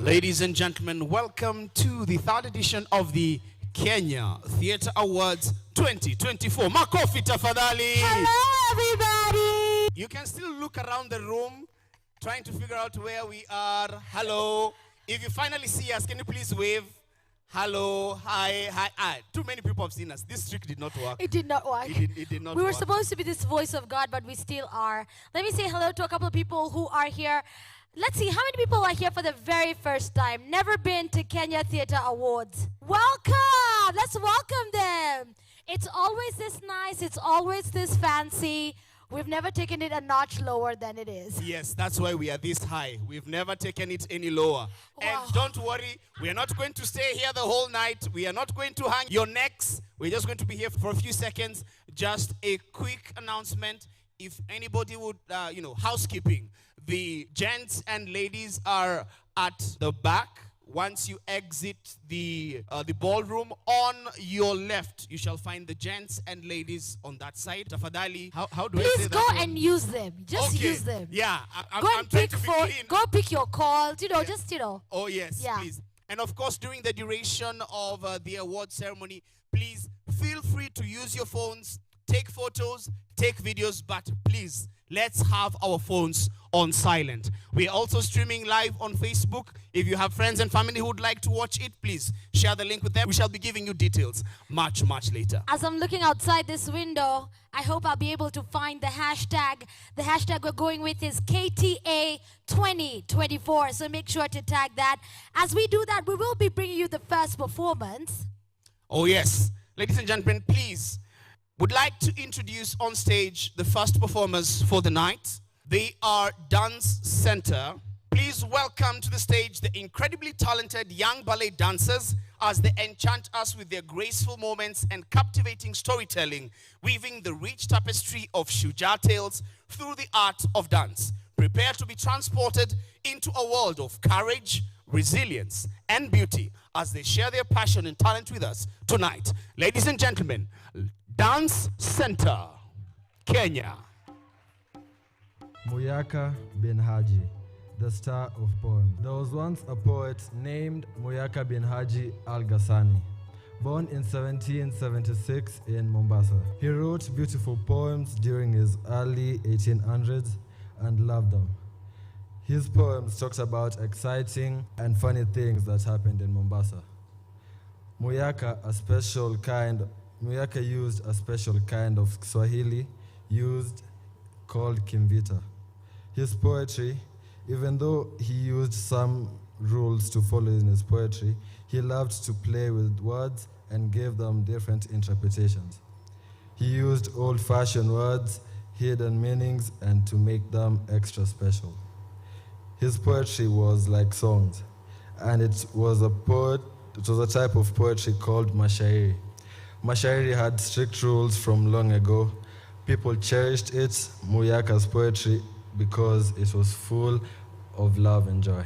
Ladies and gentlemen, welcome to the third edition of the Kenya Theatre Awards 2024. Makofi tafadhali. Hello, everybody. You can still look around the room, trying to figure out where we are. Hello. If you finally see us, can you please wave? Hello, hi, hi, hi. Too many people have seen us. This trick did not work. It did not work. It did not We work. were supposed to be this voice of God, but we still are. Let me say hello to a couple of people who are here. Let's see, how many people are here for the very first time? Never been to Kenya Theatre Awards. Welcome! Let's welcome them. It's always this nice. It's always this fancy. We've never taken it a notch lower than it is. Yes, that's why we are this high. We've never taken it any lower. Wow. And don't worry, we are not going to stay here the whole night. We are not going to hang your necks. We're just going to be here for a few seconds. Just a quick announcement. If anybody would, housekeeping. The gents and ladies are at the back. Once you exit the ballroom, on your left, you shall find the gents and ladies on that side. Tafadhali, how do I say Please that? go and use them. Just Okay. use them. Yeah, I'm Go trying and to pick be for. clean. Go pick your calls. Oh, yes, Yeah. please. And of course, during the duration of the award ceremony, please feel free to use your phones, take photos, take videos, but please, let's have our phones on silent. We are also streaming live on Facebook. If you have friends and family who would like to watch it, please share the link with them. We shall be giving you details much, much later. As I'm looking outside this window, I hope I'll be able to find the hashtag. The hashtag we're going with is KTA 2024. So make sure to tag that. As we do that, we will be bringing you the first performance. Oh, yes. Ladies and gentlemen, please, would like to introduce on stage the first performers for the night. They are Dance Center. Please welcome to the stage the incredibly talented young ballet dancers as they enchant us with their graceful moments and captivating storytelling, weaving the rich tapestry of Shuja tales through the art of dance. Prepare to be transported into a world of courage, resilience, and beauty as they share their passion and talent with us tonight. Ladies and gentlemen, Dance Center, Kenya. Muyaka bin Haji, the star of poem. There was once a poet named Muyaka bin Haji Al-Ghassani, born in 1776 in Mombasa. He wrote beautiful poems during his early 1800s and loved them. His poems talked about exciting and funny things that happened in Mombasa. Muyaka used a special kind of Swahili called Kimvita. His poetry, even though he used some rules to follow in his poetry, he loved to play with words and gave them different interpretations. He used old-fashioned words, hidden meanings, and to make them extra special. His poetry was like songs, and it was a type of poetry called mashairi. Mashairi had strict rules from long ago. People cherished it, Muyaka's poetry, because it was full of love and joy.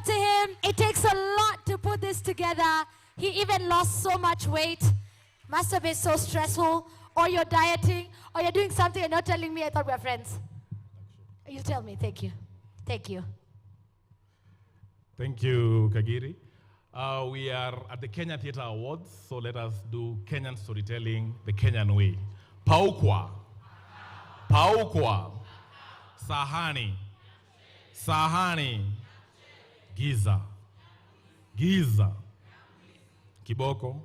to him. It takes a lot to put this together. He even lost so much weight. Must have been so stressful. Or you're dieting, or you're doing something and not telling me. I thought we were friends. You tell me. Thank you. Thank you. Thank you, Kagiri. We are at the Kenya Theatre Awards, so let us do Kenyan storytelling the Kenyan way. Paukwa. Paukwa. Sahani. Sahani. Giza. Giza. Kiboko.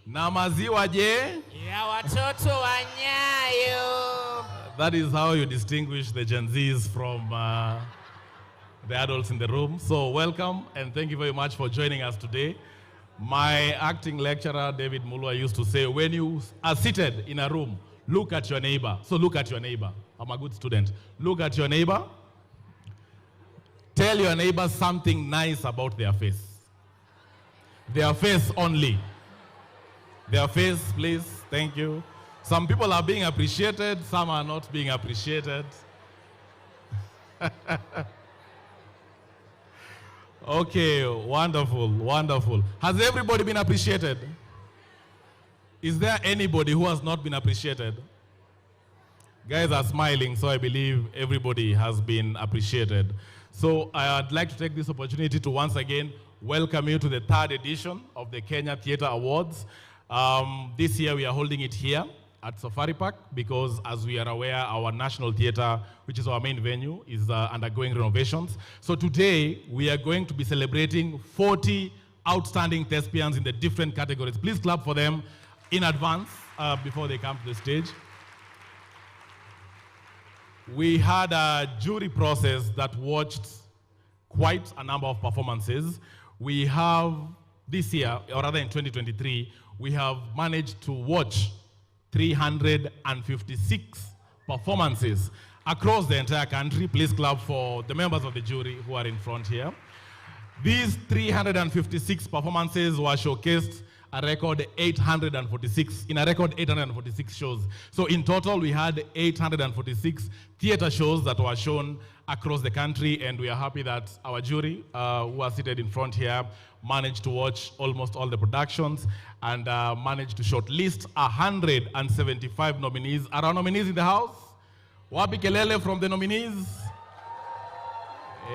Na maziwa je? Ya watoto wa Nyayo. That is how you distinguish the Gen Zs from the adults in the room. So welcome and thank you very much for joining us today. My acting lecturer, David Mulwa, used to say, when you are seated in a room, look at your neighbor. So look at your neighbor. I'm a good student. Look at your neighbor. Tell your neighbor something nice about their face. Their face only. Their face, please. Thank you. Some people are being appreciated, some are not being appreciated. Okay, wonderful, wonderful. Has everybody been appreciated? Is there anybody who has not been appreciated? Guys are smiling, so I believe everybody has been appreciated. So I'd like to take this opportunity to once again welcome you to the 3rd edition of the Kenya Theatre Awards. This year we are holding it here at Safari Park because, as we are aware, our National Theatre, which is our main venue, is undergoing renovations. So today we are going to be celebrating 40 outstanding thespians in the different categories. Please clap for them in advance before they come to the stage. We had a jury process that watched quite a number of performances. We have this year, or rather in 2023, we have managed to watch 356 performances across the entire country. Please clap for the members of the jury who are in front here. These 356 performances were showcased in a record 846 shows. So in total, we had 846 theater shows that were shown across the country, and we are happy that our jury, who are seated in front here, managed to watch almost all the productions and managed to shortlist 175 nominees. Are our nominees in the house? Wapi kelele from the nominees?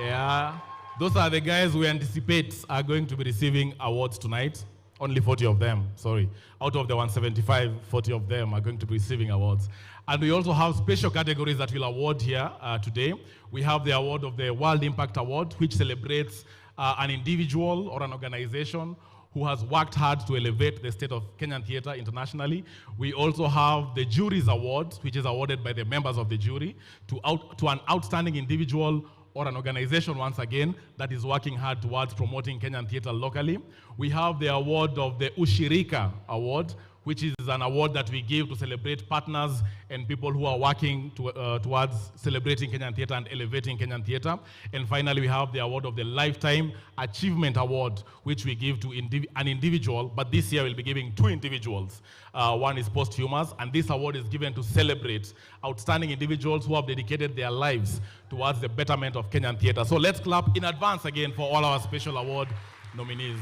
Yeah, those are the guys we anticipate are going to be receiving awards tonight. Only 40 of them, sorry. Out of the 175, 40 of them are going to be receiving awards. And we also have special categories that we'll award here today. We have the award of the World Impact Award, which celebrates an individual or an organization who has worked hard to elevate the state of Kenyan theater internationally. We also have the Jury's Award, which is awarded by the members of the jury to an outstanding individual or an organization, once again, that is working hard towards promoting Kenyan theater locally. We have the award of the Ushirika Award, which is an award that we give to celebrate partners and people who are working towards celebrating Kenyan theater and elevating Kenyan theater. And finally, we have the award of the Lifetime Achievement Award, which we give to an individual, but this year we'll be giving 2 individuals. One is posthumous, and this award is given to celebrate outstanding individuals who have dedicated their lives towards the betterment of Kenyan theater. So let's clap in advance again for all our special award nominees.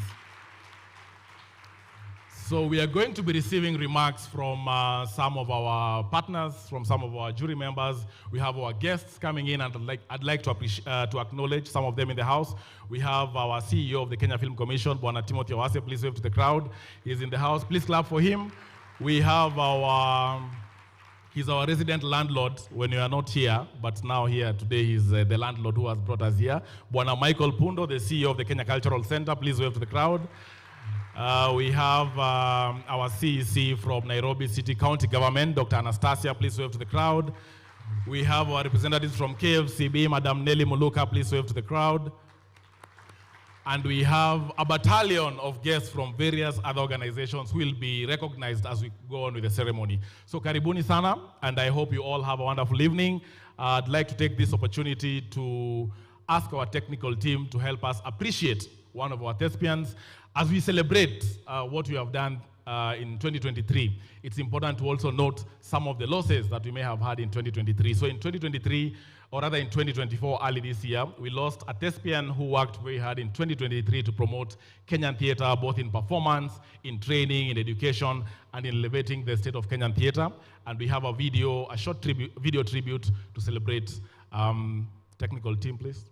So we are going to be receiving remarks from some of our partners, from some of our jury members. We have our guests coming in, and I'd like to acknowledge some of them in the house. We have our CEO of the Kenya Film Commission, Bwana Timothy Owase. Please wave to the crowd. He's in the house. Please clap for him. We have he's our resident landlord when you are not here, but now here today he's the landlord who has brought us here. Bwana Michael Pundo, the CEO of the Kenya Cultural Center. Please wave to the crowd. We have our CEC from Nairobi City County Government, Dr. Anastasia, please wave to the crowd. We have our representatives from KFCB, Madam Nelly Muluka, please wave to the crowd. And we have a battalion of guests from various other organizations who will be recognized as we go on with the ceremony. So karibuni sana, and I hope you all have a wonderful evening. I'd like to take this opportunity to ask our technical team to help us appreciate one of our thespians as we celebrate what we have done in 2023, it's important to also note some of the losses that we may have had in 2023. So in 2023, or rather in 2024, early this year, we lost a thespian who worked very hard in 2023 to promote Kenyan theatre, both in performance, in training, in education, and in elevating the state of Kenyan theatre. And we have a short video tribute to celebrate. Technical team, please.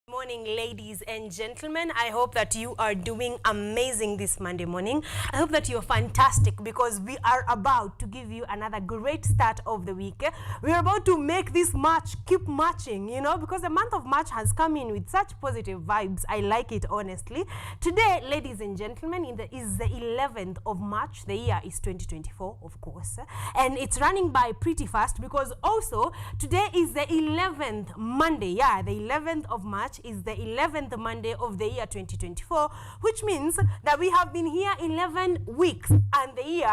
Morning, ladies and gentlemen. I hope that you are doing amazing this Monday morning. I hope that you're fantastic because we are about to give you another great start of the week. We're about to make this March keep marching, you know, because the month of March has come in with such positive vibes. I like it, honestly. Today, ladies and gentlemen, is the 11th of March. The year is 2024, of course. And it's running by pretty fast because also today is the 11th Monday. Yeah, the 11th of March is the 11th Monday of the year 2024, which means that we have been here 11 weeks and the year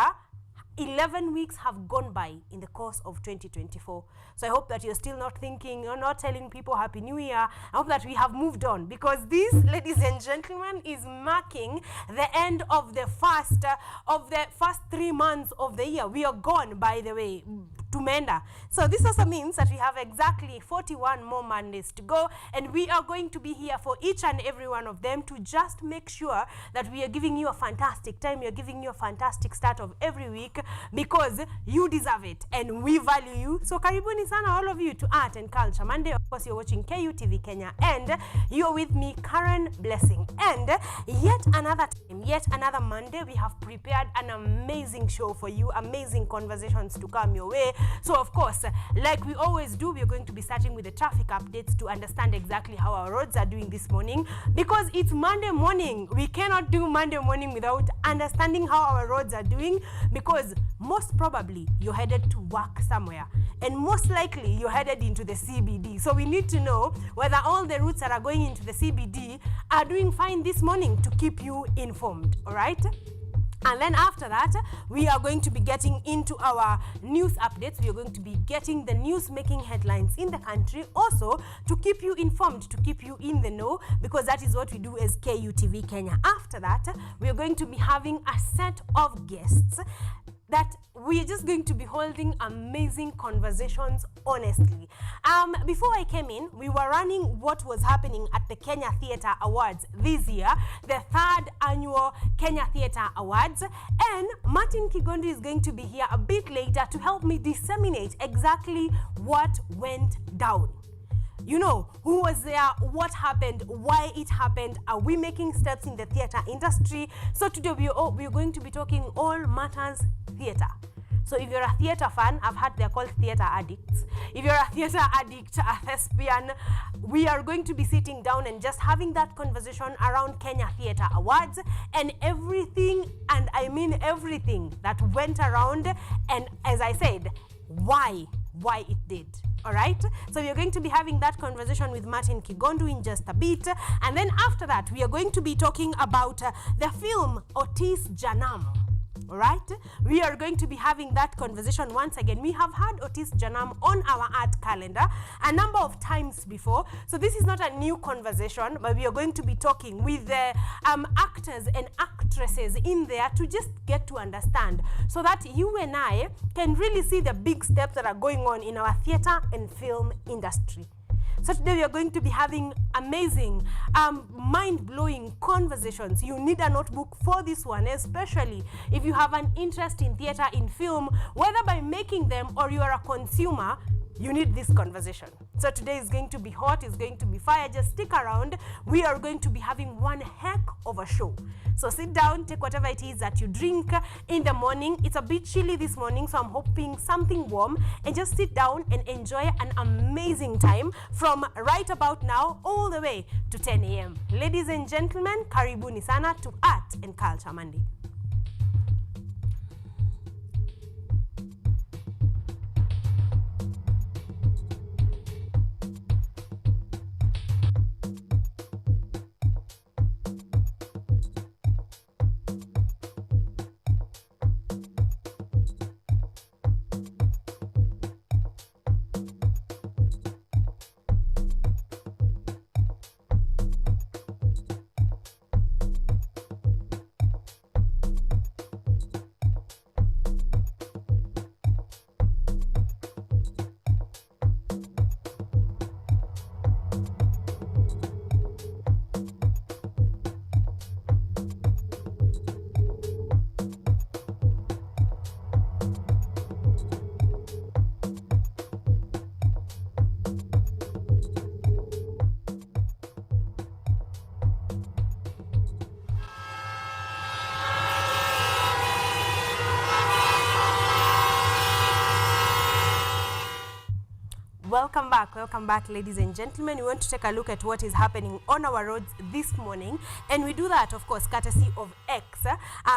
11 weeks have gone by in the course of 2024. So I hope that you're still not thinking, you're not telling people Happy New Year. I hope that we have moved on, because this, ladies and gentlemen, is marking the end of the first 3 months of the year. We are gone, by the way, to Menda. So this also means that we have exactly 41 more Mondays to go, and we are going to be here for each and every one of them to just make sure that we are giving you a fantastic time, we are giving you a fantastic start of every week, because you deserve it and we value you. So karibuni sana all of you to Art and Culture Monday. Of course, you're watching KUTV Kenya, and you're with me, Karen Blessing. And yet another time, yet another Monday, we have prepared an amazing show for you, amazing conversations to come your way. So of course, like we always do, we're going to be starting with the traffic updates to understand exactly how our roads are doing this morning, because it's Monday morning. We cannot do Monday morning without understanding how our roads are doing, because most probably you're headed to work somewhere, and most likely you're headed into the CBD. So we need to know whether all the routes that are going into the CBD are doing fine this morning to keep you informed, all right? And then after that, we are going to be getting into our news updates. We are going to be getting the news making headlines in the country, also to keep you informed, to keep you in the know, because that is what we do as KUTV Kenya. After that, we are going to be having a set of guests that we are just going to be holding amazing conversations, honestly. Before I came in, we were running what was happening at the Kenya Theatre Awards this year, the 3rd annual Kenya Theatre Awards, and Martin Kigondi is going to be here a bit later to help me disseminate exactly what went down. You know, who was there, what happened, why it happened, are we making steps in the theatre industry? So today we're going to be talking all matters theatre. So if you're a theatre fan, I've heard they're called theatre addicts. If you're a theatre addict, a thespian, we are going to be sitting down and just having that conversation around Kenya Theatre Awards and everything, and I mean everything that went around, and as I said, why it did. All right, so we are going to be having that conversation with Martin Kigondu in just a bit, and then after that we are going to be talking about the film Otis Janam. All right, we are going to be having that conversation once again. We have had Otis Janam on our art calendar a number of times before, so this is not a new conversation, but we are going to be talking with the actors and actresses in there to just get to understand, so that you and I can really see the big steps that are going on in our theater and film industry. So today we are going to be having amazing, mind-blowing conversations. You need a notebook for this one, especially if you have an interest in theater, in film, whether by making them or you are a consumer. You need this conversation. So today is going to be hot, it's going to be fire. Just stick around. We are going to be having one heck of a show. So sit down, take whatever it is that you drink in the morning. It's a bit chilly this morning, so I'm hoping something warm, and just sit down and enjoy an amazing time from right about now all the way to 10 a.m. Ladies and gentlemen, karibuni sana to Art and Culture Monday. Welcome back, ladies and gentlemen. We want to take a look at what is happening on our roads this morning, and we do that, of course, courtesy of X,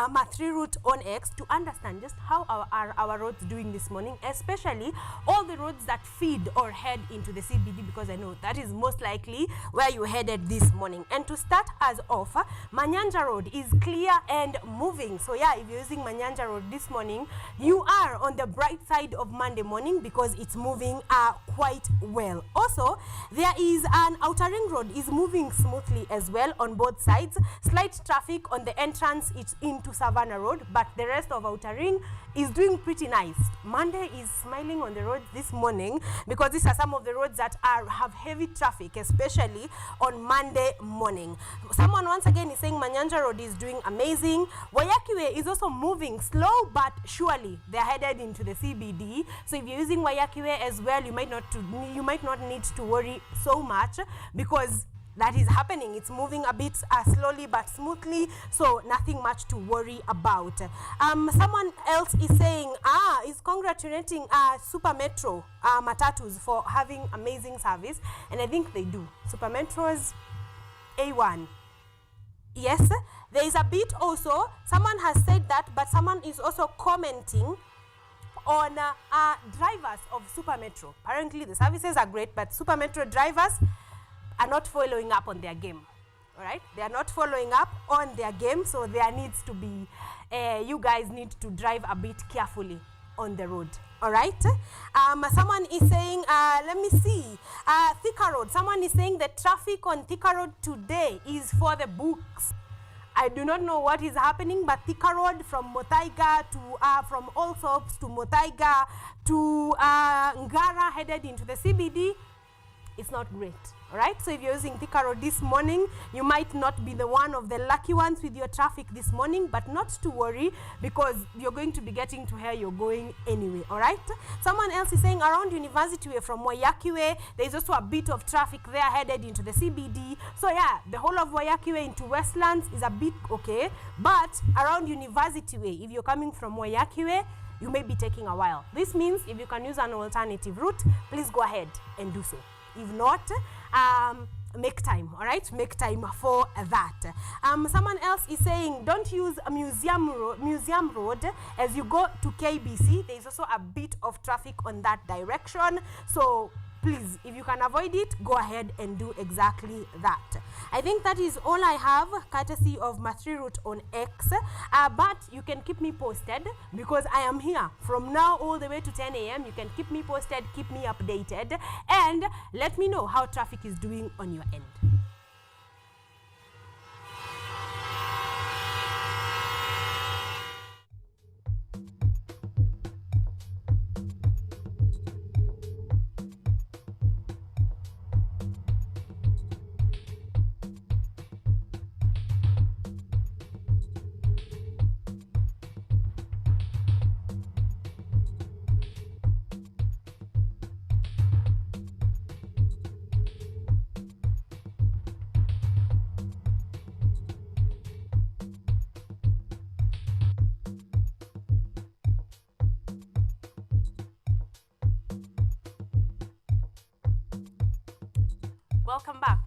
Mathri Route on X, to understand just how our roads doing this morning, especially all the roads that feed or head into the CBD, because I know that is most likely where you headed this morning. And to start us off, Manyanja Road is clear and moving. So yeah, if you're using Manyanja Road this morning, you are on the bright side of Monday morning because it's moving quite well. Also, there is an outer ring road is moving smoothly as well on both sides. Slight traffic on the entrance it's into Savannah Road, but the rest of outer ring is doing pretty nice. Monday is smiling on the roads this morning because these are some of the roads that have heavy traffic, especially on Monday morning. Someone once again is saying Manyanja Road is doing amazing. Wayakiwe is also moving slow but surely. They're headed into the CBD. So if you're using Wayakiwe as well, you might not need to worry so much because that is happening. It's moving a bit slowly but smoothly, so nothing much to worry about. Someone else is saying, is congratulating Super Metro Matatus for having amazing service, and I think they do. Super Metro's A1. Yes, there is a bit also. Someone has said that, but someone is also commenting on drivers of Super Metro. Apparently the services are great, but Super Metro drivers are not following up on their game. All right, they are not following up on their game, so there needs to be you guys need to drive a bit carefully on the road. All right, someone is saying let me see, Thika Road, someone is saying the traffic on Thika Road today is for the books. I do not know what is happening, but Thika Road from Motaiga to from Allsops to Motaiga to Ngara headed into the CBD, it's not great. All right, so if you're using Thika Road this morning, you might not be the one of the lucky ones with your traffic this morning, but not to worry because you're going to be getting to where you're going anyway. All right, someone else is saying around University Way from Wayaki Way, there's also a bit of traffic there headed into the CBD. So yeah, the whole of Wayaki Way into Westlands is a bit okay, but around University Way, if you're coming from Wayaki Way, you may be taking a while. This means if you can use an alternative route, please go ahead and do so. If not, make time, all right? Make time for that. Someone else is saying don't use a Museum Road as you go to KBC. There is also a bit of traffic on that direction. So please, if you can avoid it, go ahead and do exactly that. I think that is all I have, courtesy of Mathri Route on X. But you can keep me posted because I am here from now all the way to 10 a.m. You can keep me posted, keep me updated, and let me know how traffic is doing on your end.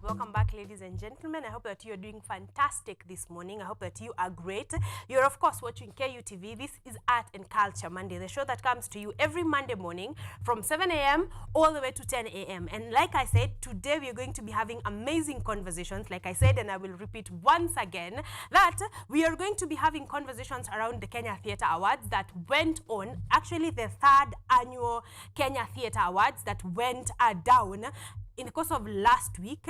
Welcome back, ladies and gentlemen. I hope that you are doing fantastic this morning. I hope that you are great. You're of course watching KUTV. This is Art and Culture Monday, the show that comes to you every Monday morning from 7 a.m. all the way to 10 a.m. And like I said, today we are going to be having amazing conversations. Like I said, and I will repeat once again, that we are going to be having conversations around the Kenya Theatre Awards that went on, actually the 3rd annual Kenya Theatre Awards that went down in the course of last week,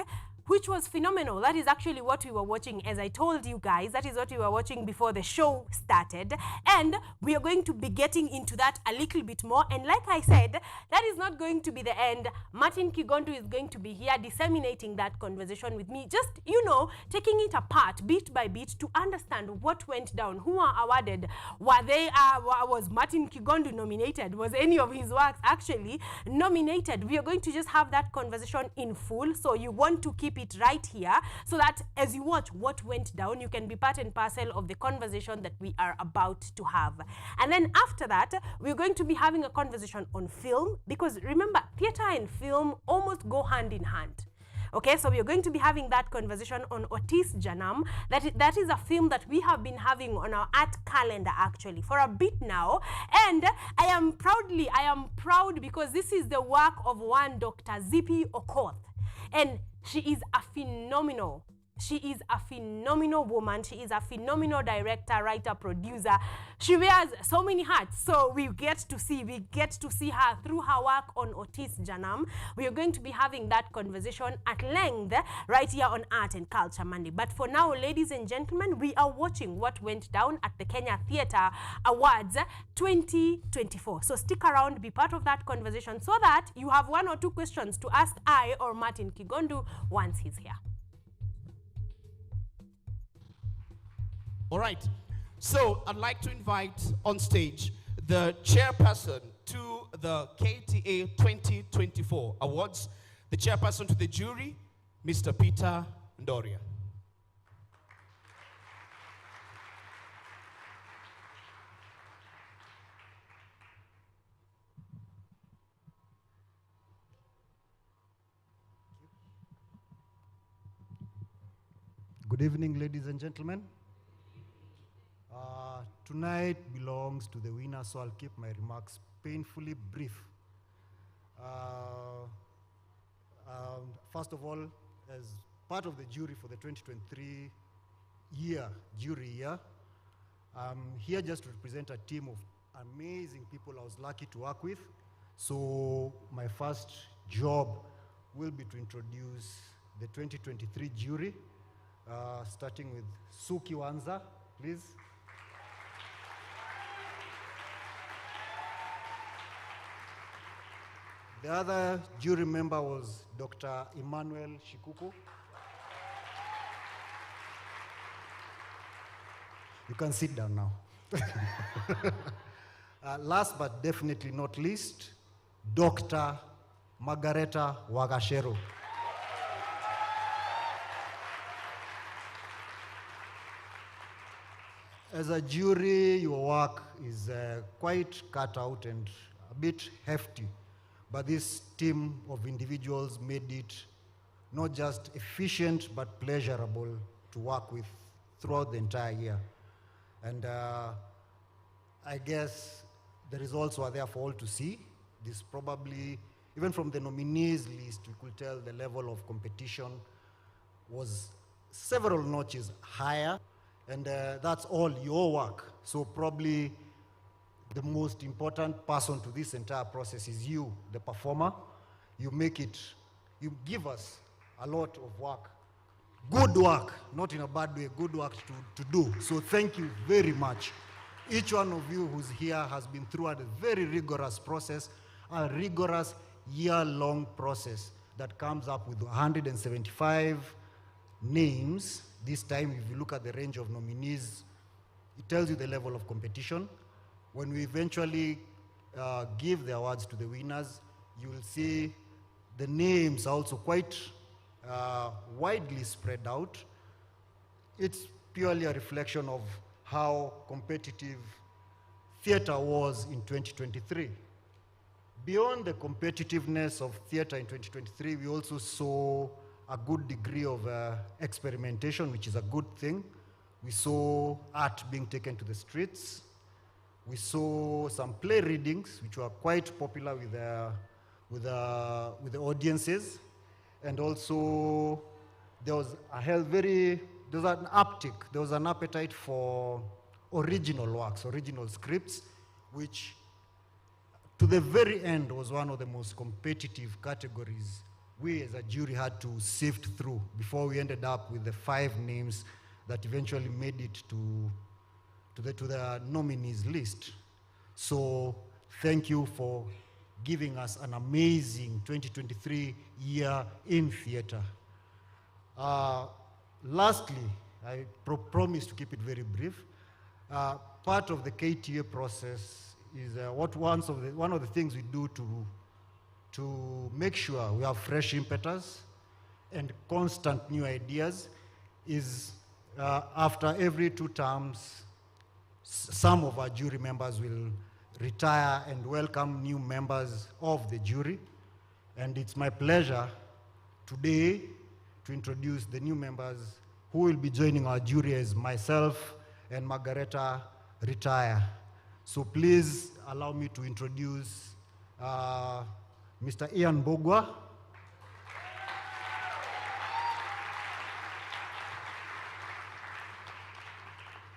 which was phenomenal. That is actually what we were watching. As I told you guys, that is what we were watching before the show started. And we are going to be getting into that a little bit more. And like I said, that is not going to be the end. Martin Kigondu is going to be here disseminating that conversation with me. Just, you know, taking it apart bit by bit to understand what went down, who are awarded, was Martin Kigondu nominated? Was any of his works actually nominated? We are going to just have that conversation in full. So you want to keep keep it right here so that as you watch what went down, you can be part and parcel of the conversation that we are about to have. And then after that, we're going to be having a conversation on film, because remember, theater and film almost go hand in hand. Okay, so we are going to be having that conversation on Otis Janam. That is a film that we have been having on our art calendar actually for a bit now. And I am proud because this is the work of one Dr. Zippy Okoth. And she is a phenomenal woman. She is a phenomenal director, writer, producer. She wears so many hats. So we get to see her through her work on Otis Janam. We are going to be having that conversation at length right here on Art and Culture Monday. But for now, ladies and gentlemen, we are watching what went down at the Kenya Theatre Awards 2024. So stick around, be part of that conversation so that you have one or two questions to ask I or Martin Kigondu once he's here. All right, so I'd like to invite on stage the chairperson to the KTA 2024 awards, the chairperson to the jury, Mr. Peter Ndoria. Good evening, ladies and gentlemen. Tonight belongs to the winner, so I'll keep my remarks painfully brief. First of all, as part of the jury for the 2023 jury year, I'm here just to represent a team of amazing people I was lucky to work with. So my first job will be to introduce the 2023 jury, starting with Suki Wanza, please. The other jury member was Dr. Emmanuel Shikuku. You can sit down now. Last but definitely not least, Dr. Margareta Wagashero. As a jury, your work is quite cut out and a bit hefty. But this team of individuals made it not just efficient, but pleasurable to work with throughout the entire year. And I guess the results were there for all to see. This probably, even from the nominees list, we could tell the level of competition was several notches higher. And that's all your work. So probably the most important person to this entire process is you, the performer. You give us a lot of work. Good work, not in a bad way, good work to do. So thank you very much. Each one of you who's here has been through a very rigorous process, a rigorous year-long process that comes up with 175 names. This time, if you look at the range of nominees, it tells you the level of competition. When we eventually give the awards to the winners, you will see the names are also quite widely spread out. It's purely a reflection of how competitive theater was in 2023. Beyond the competitiveness of theater in 2023, we also saw a good degree of experimentation, which is a good thing. We saw art being taken to the streets. We saw some play readings, which were quite popular with the audiences. And also, there was an uptick. There was an appetite for original works, original scripts, which to the very end was one of the most competitive categories we as a jury had to sift through before we ended up with the 5 names that eventually made it to the nominees list. So thank you for giving us an amazing 2023 year in theater. Lastly, I promise to keep it very brief. Part of the KTA process is one of the things we do to make sure we have fresh impetus and constant new ideas is after every 2 terms, some of our jury members will retire and welcome new members of the jury. And it's my pleasure today to introduce the new members who will be joining our jury as myself and Margareta retire. So please allow me to introduce Mr. Ian Bogwa,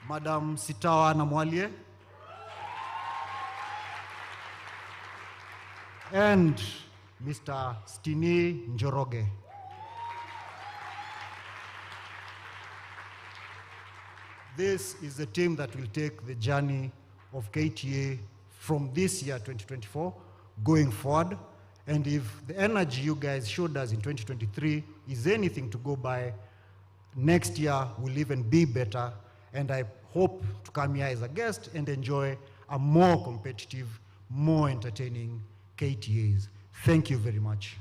Madam Sitawa Namwalie, and Mr. Stini Njoroge. This is the team that will take the journey of KTA from this year, 2024, going forward. And if the energy you guys showed us in 2023 is anything to go by, next year will even be better. And I hope to come here as a guest and enjoy a more competitive, more entertaining KTAs. Thank you very much.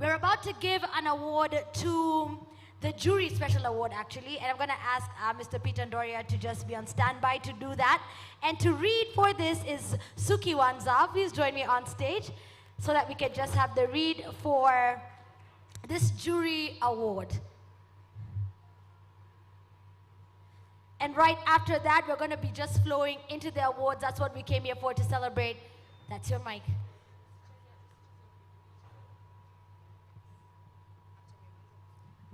We're about to give an award to the jury special award, actually, and I'm going to ask Mr. Peter Ndoria to just be on standby to do that. And to read for this is Suki Wanza. Please join me on stage so that we can just have the read for this jury award. And right after that, we're going to be just flowing into the awards. That's what we came here for, to celebrate. That's your mic.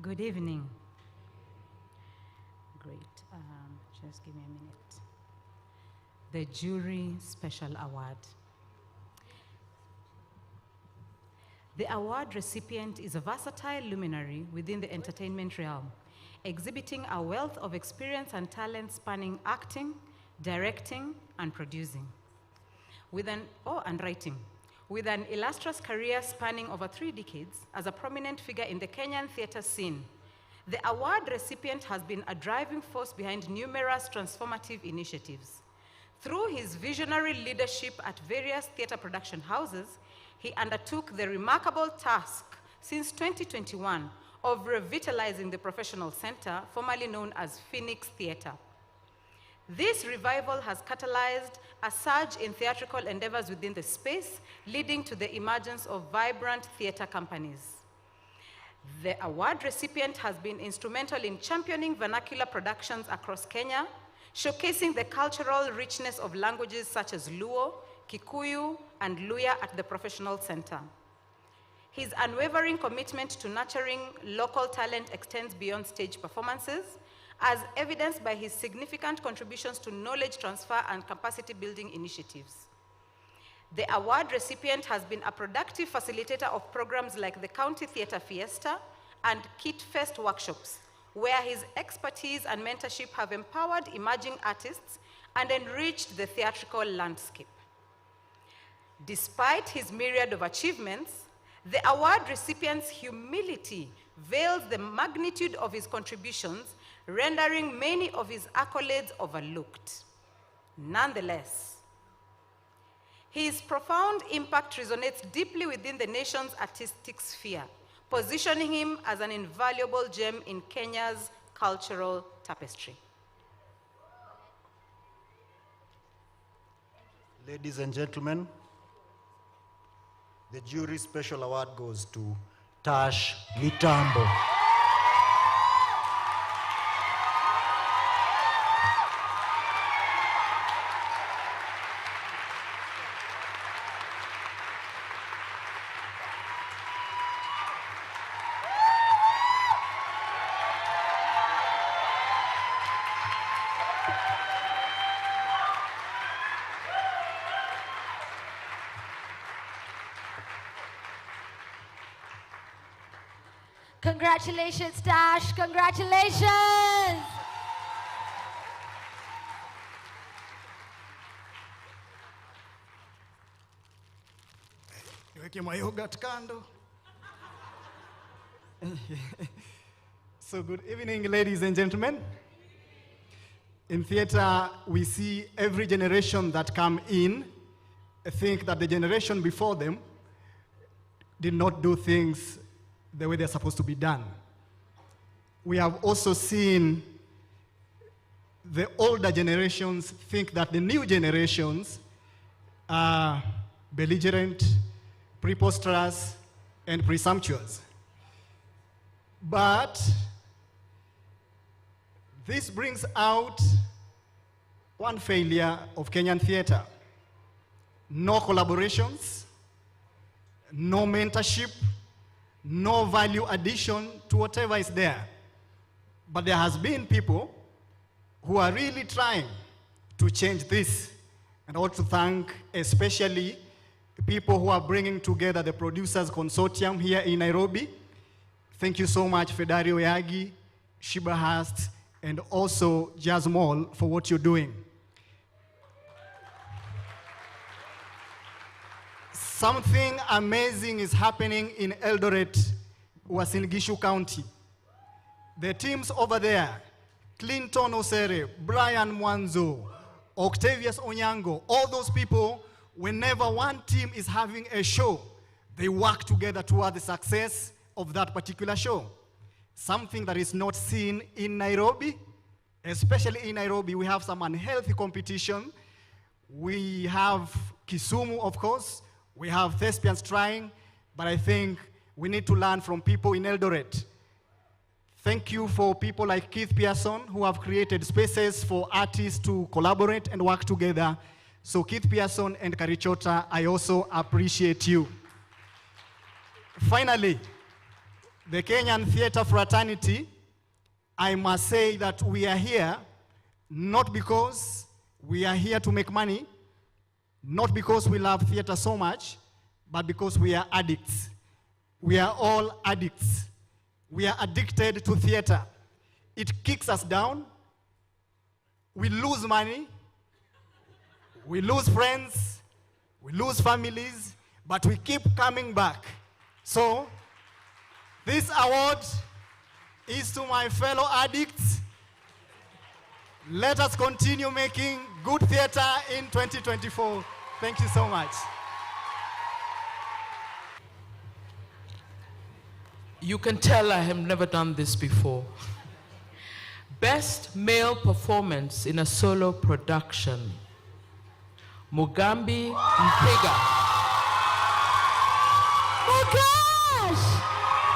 Good evening. Great. Just give me a minute. The Jury Special Award. The award recipient is a versatile luminary within the entertainment realm, exhibiting a wealth of experience and talent spanning acting, directing, and producing. And writing. With an illustrious career spanning over 3 decades as a prominent figure in the Kenyan theatre scene, the award recipient has been a driving force behind numerous transformative initiatives. Through his visionary leadership at various theatre production houses, he undertook the remarkable task since 2021 of revitalizing the professional center, formerly known as Phoenix Theatre. This revival has catalyzed a surge in theatrical endeavors within the space, leading to the emergence of vibrant theater companies. The award recipient has been instrumental in championing vernacular productions across Kenya, showcasing the cultural richness of languages such as Luo, Kikuyu, and Luya at the professional center. His unwavering commitment to nurturing local talent extends beyond stage performances, as evidenced by his significant contributions to knowledge transfer and capacity building initiatives. The award recipient has been a productive facilitator of programs like the County Theatre Fiesta and Kit Fest workshops, where his expertise and mentorship have empowered emerging artists and enriched the theatrical landscape. Despite his myriad of achievements, the award recipient's humility veils the magnitude of his contributions, rendering many of his accolades overlooked. Nonetheless, his profound impact resonates deeply within the nation's artistic sphere, positioning him as an invaluable gem in Kenya's cultural tapestry. Ladies and gentlemen, the jury special award goes to Tash Mitambo. Congratulations, Tash. Congratulations. Niweke mayogurt kando. So good evening, ladies and gentlemen. In theater, we see every generation that come in think that the generation before them did not do things the way they're supposed to be done. We have also seen the older generations think that the new generations are belligerent, preposterous, and presumptuous. But this brings out one failure of Kenyan theater. No collaborations, no mentorship, no value addition to whatever is there. But there has been people who are really trying to change this. And I want to thank especially the people who are bringing together the Producers Consortium here in Nairobi. Thank you so much, Fedario Yagi, Shiba Hast, and also Jazz Mall for what you're doing. Something amazing is happening in Eldoret, Uasin Gishu County. The teams over there, Clinton Osere, Brian Mwanzo, Octavius Onyango, all those people, whenever one team is having a show, they work together toward the success of that particular show. Something that is not seen in Nairobi, especially in Nairobi, we have some unhealthy competition. We have Kisumu, of course. We have thespians trying, but I think we need to learn from people in Eldoret. Thank you for people like Keith Pearson who have created spaces for artists to collaborate and work together. So Keith Pearson and Karichota, I also appreciate you. Finally, the Kenyan Theatre Fraternity, I must say that we are here not because we are here to make money, not because we love theater so much, but because we are addicts. We are all addicts. We are addicted to theater. It kicks us down. We lose money. We lose friends. We lose families, but we keep coming back. So, this award is to my fellow addicts. Let us continue making good theater in 2024. Thank you so much. You can tell I have never done this before. Best male performance in a solo production. Mugambi Mpiga. Oh gosh!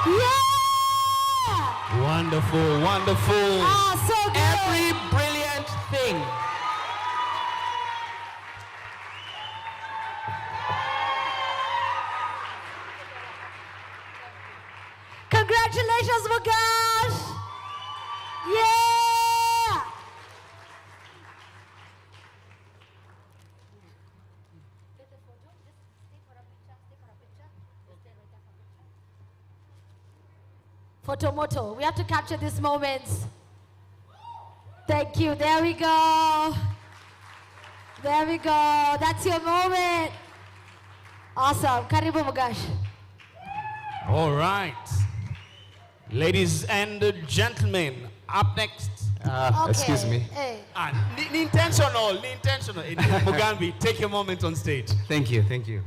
Yeah! Wonderful, wonderful. Ah, so good. Every brilliant thing. Congratulations, Mugash! Yeah! Photomoto, we have to capture these moments. Thank you. There we go. There we go. That's your moment. Awesome. Karibu Mugash. All right. Ladies and gentlemen, up next. Excuse me. Hey. Intentional. Mugambi, take your moment on stage. Thank you, thank you.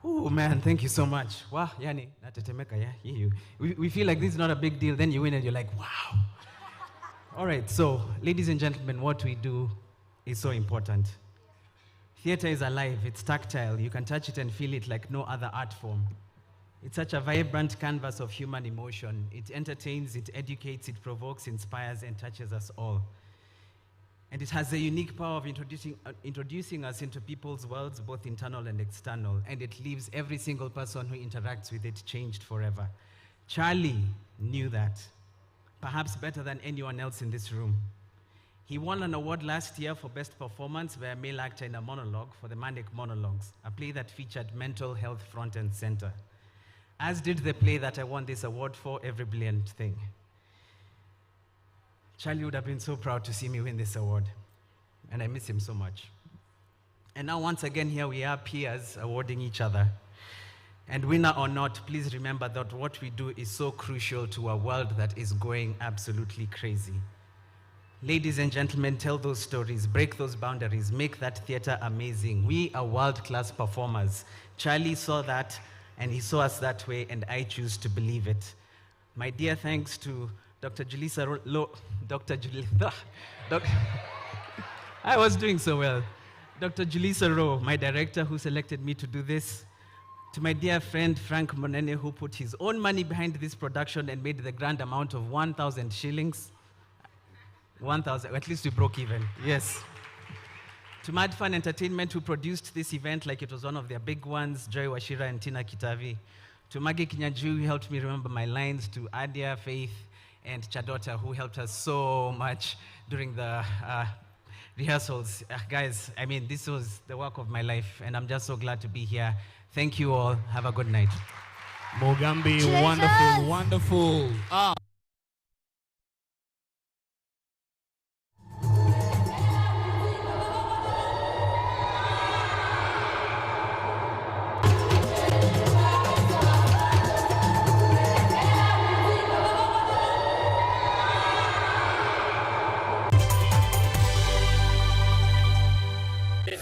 Oh man, thank you so much. Wow, yani, natetemeka, yeah. We feel like this is not a big deal, then you win and you're like, wow. All right, so ladies and gentlemen, what we do is so important. Theater is alive, it's tactile. You can touch it and feel it like no other art form. It's such a vibrant canvas of human emotion. It entertains, it educates, it provokes, inspires, and touches us all. And it has a unique power of introducing us into people's worlds, both internal and external. And it leaves every single person who interacts with it changed forever. Charlie knew that, perhaps better than anyone else in this room. He won an award last year for Best Performance by a male actor in a monologue for the Manic Monologues, a play that featured mental health front and center. As did the play that I won this award for, Every Brilliant Thing. Charlie would have been so proud to see me win this award, and I miss him so much. And now once again, here we are, peers awarding each other. And winner or not, please remember that what we do is so crucial to a world that is going absolutely crazy. Ladies and gentlemen, tell those stories, break those boundaries, make that theater amazing. We are world-class performers. Charlie saw that, and he saw us that way, and I choose to believe it. My dear thanks to Dr. Julissa Dr. Julissa, I was doing so well. Dr. Julissa Rowe, my director who selected me to do this. To my dear friend Frank Monene, who put his own money behind this production and made the grand amount of 1,000 shillings. 1,000, at least we broke even, yes. To Mad Fun Entertainment, who produced this event like it was one of their big ones, Joy Washira and Tina KUTV. To Maggie Kinyaju, who helped me remember my lines. To Adia, Faith, and Chadota, who helped us so much during the rehearsals. Guys, I mean, this was the work of my life, and I'm just so glad to be here. Thank you all. Have a good night. Mugambi, wonderful, wonderful.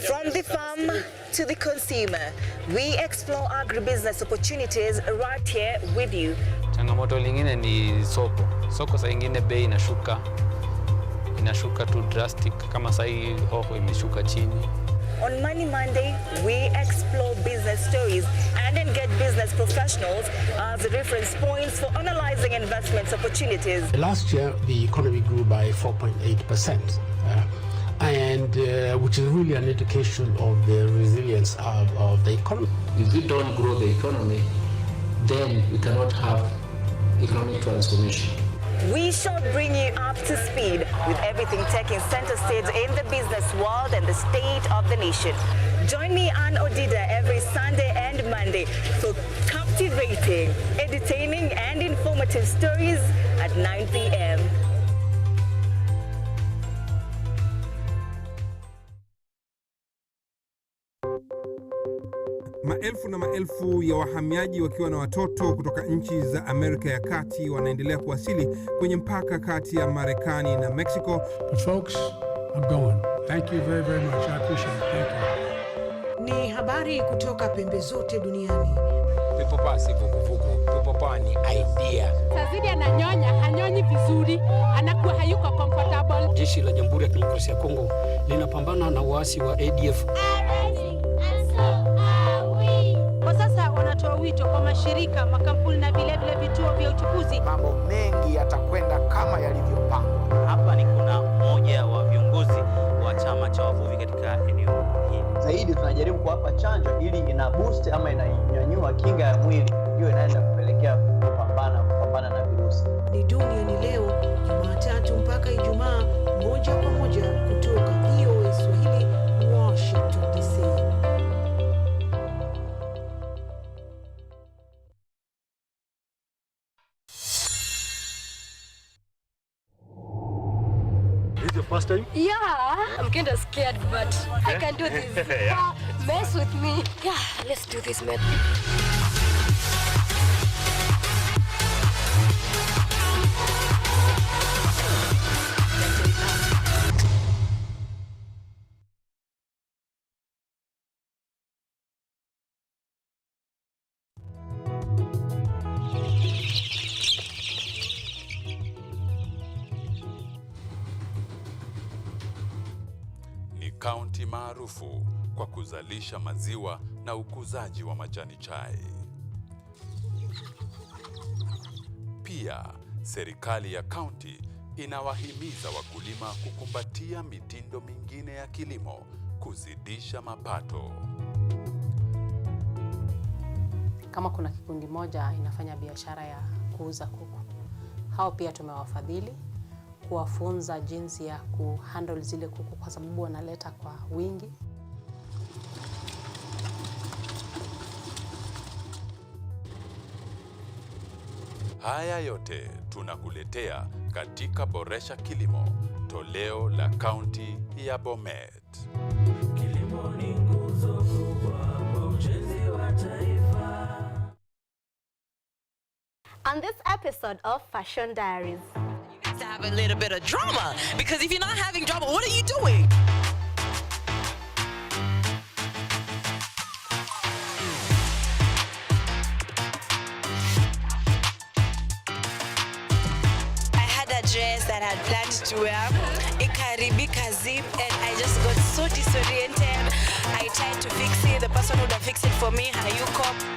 From the farm to the consumer, we explore agribusiness opportunities right here with you. Changamoto lingine ni soko. Soko saa ingine bei inashuka tu drastic, kama saa hii hoho imeshuka chini. On Money Monday, we explore business stories and engage business professionals as reference points for analyzing investment opportunities. Last year, the economy grew by 4.8%. Which is really an indication of the resilience of the economy. If we don't grow the economy, then we cannot have economic transformation. We shall bring you up to speed with everything taking center stage in the business world and the state of the nation. Join me, Ann Odida, every Sunday and Monday for captivating, entertaining, and informative stories at 9 p.m. Maelfu na maelfu ya wahamiaji wakiwa na watoto kutoka nchi za Amerika ya Kati wanaendelea kuwasili kwenye mpaka kati ya Marekani na Mexico. But folks, I'm going. Thank you very, very much. I appreciate it. Thank you. Ni habari kutoka pembe zote duniani. Pepo pasi vuguvugu. Pepo pa ni idea. Sazidi ananyonya, hanyonyi vizuri, anakuwa hayuko comfortable. Jeshi la Jamhuri ya Kidemokrasia ya Kongo linapambana na waasi wa ADF. Kwa sasa wanatoa wito kwa mashirika, makampuni na vile vituo vya uchukuzi. Mambo mengi yatakwenda kama yalivyopangwa. Hapa ni kuna mmoja wa viongozi wa chama cha wavuvi katika eneo hili. Zaidi tunajaribu kuwapa chanjo ili ina boost ama inanyanyua kinga ya mwili. Hiyo inaenda kupelekea kupambana na virusi. Ni duniani leo, Jumatatu mpaka Ijumaa, moja kwa moja kutoka VOA Swahili, Washington DC. Your first time? Yeah, I'm kind of scared, but I can do this. Yeah. Mess with me. Yeah, let's do this, man. Kaunti maarufu kwa kuzalisha maziwa na ukuzaji wa majani chai. Pia, serikali ya kaunti inawahimiza wakulima kukumbatia mitindo mingine ya kilimo kuzidisha mapato. Kama kuna kikundi moja inafanya biashara ya kuuza kuku, hao pia tumewafadhili kuwafunza jinsi ya kuhandle zile kuku kwa sababu wanaleta kwa wingi. Haya yote tunakuletea katika Boresha Kilimo, toleo la kaunti ya Bomet. Kilimo ni nguzo kubwa kwa ujenzi wa taifa. On this episode of Fashion Diaries, to have a little bit of drama, because if you're not having drama, what are you doing? ikaharibika zip and I just got so disoriented. I tried to fix it. The person who would have fixed it for me, hayuko.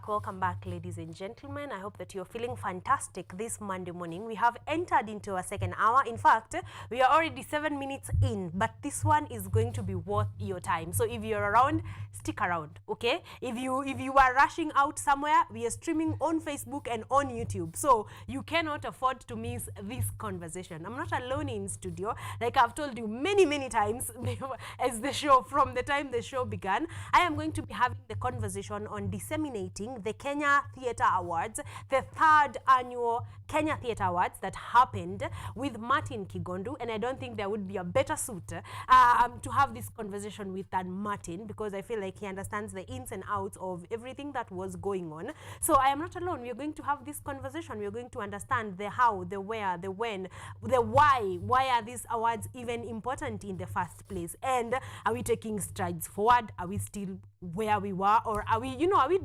Welcome back, ladies and gentlemen. I hope that you're feeling fantastic this Monday morning. We have entered into our second hour. In fact, we are already 7 minutes in, but this one is going to be worth your time. So if you're around, stick around, okay? If you are rushing out somewhere, we are streaming on Facebook and on YouTube. So you cannot afford to miss this conversation. I'm not alone in studio. Like I've told you many times from the time the show began, I am going to be having the conversation on disseminating the Kenya Theatre Awards, the 3rd annual Kenya Theatre Awards that happened with Martin Kigondu, and I don't think there would be a better suit to have this conversation with than Martin, because I feel like he understands the ins and outs of everything that was going on. So I am not alone. We are going to have this conversation. We are going to understand the how, the where, the when, the why. Why are these awards even important in the first place? And are we taking strides forward? Are we still where we were, or are we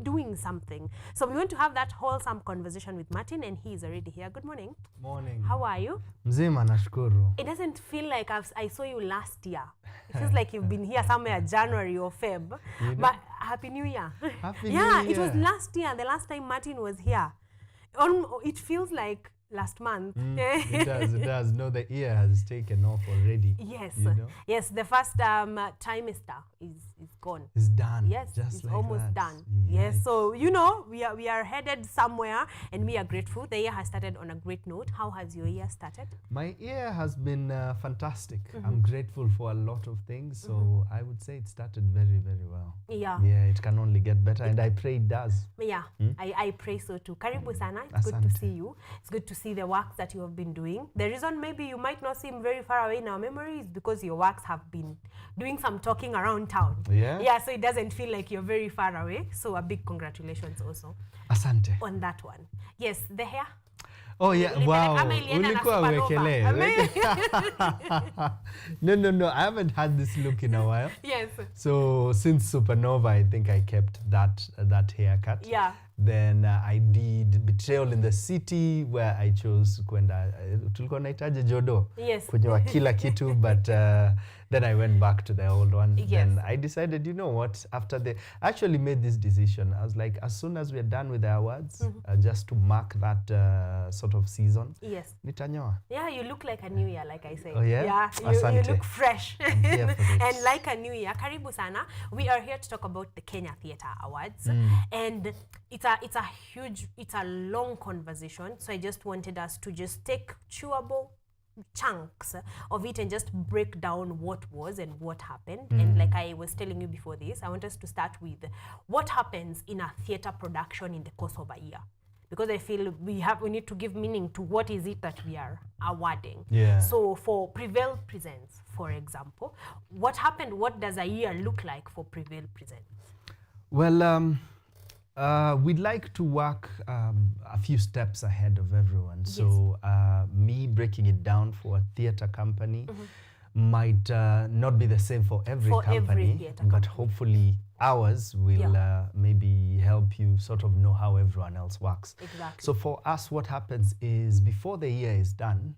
doing something? So we want to have that wholesome conversation with Martin, and he is already here. Good morning. Morning. How are you? Mzima, nashukuru. It doesn't feel like I saw you last year. It feels like you've been here somewhere January or Feb. But Happy New Year. Happy New Year. It was last year, the last time Martin was here. It feels like last month. It does. No, the year has taken off already. Yes. You know? Yes, the first trimester is gone. It's done. Yes, just it's like almost that. done. Yes, so we are headed somewhere, and we are grateful. The year has started on a great note. How has your year started? My year has been fantastic. I'm grateful for a lot of things, so I would say it started very, very well. Yeah. Yeah, it can only get better, and I pray it does. Yeah, I pray so too. Karibu sana. It's good to see you. It's good to see the work that you have been doing. The reason maybe you might not seem very far away in our memory is because your works have been doing some talking around town. Yeah, so it doesn't feel like you're very far away. So a big congratulations also. Asante. On that one. Yes, the hair. Oh yeah, wow. Ulikuwa wekele. No, I haven't had this look in a while. Yes. So since Supernova, I think I kept that haircut. Yeah. Then I did Betrayal in the City, where I chose kwenda tulikuwa naitaje jodo. Yes. Kunyoa kila kitu, but then I went back to the old one. Yes. Then I decided, you know what, I actually made this decision. I was like, as soon as we're done with the awards, just to mark that sort of season. Yes. Nitanyoa. Yeah, you look like a new year, like I say. Oh yeah? Yeah, you look fresh. And like a new year. Karibu sana. We are here to talk about the Kenya Theatre Awards. And it's a long conversation. So I just wanted us to just take chewable chunks of it and just break down what was and what happened. And like I was telling you before this, I want us to start with what happens in a theater production in the course of a year. Because I feel we need to give meaning to what is it that we are awarding. Yeah. So for Prevail Presents, for example, what happened? What does a year look like for Prevail Presents? Well, we'd like to work a few steps ahead of everyone. Yes. So me breaking it down for a theater company might not be the same for every company, but hopefully ours will maybe help you sort of know how everyone else works. Exactly. So for us, what happens is before the year is done,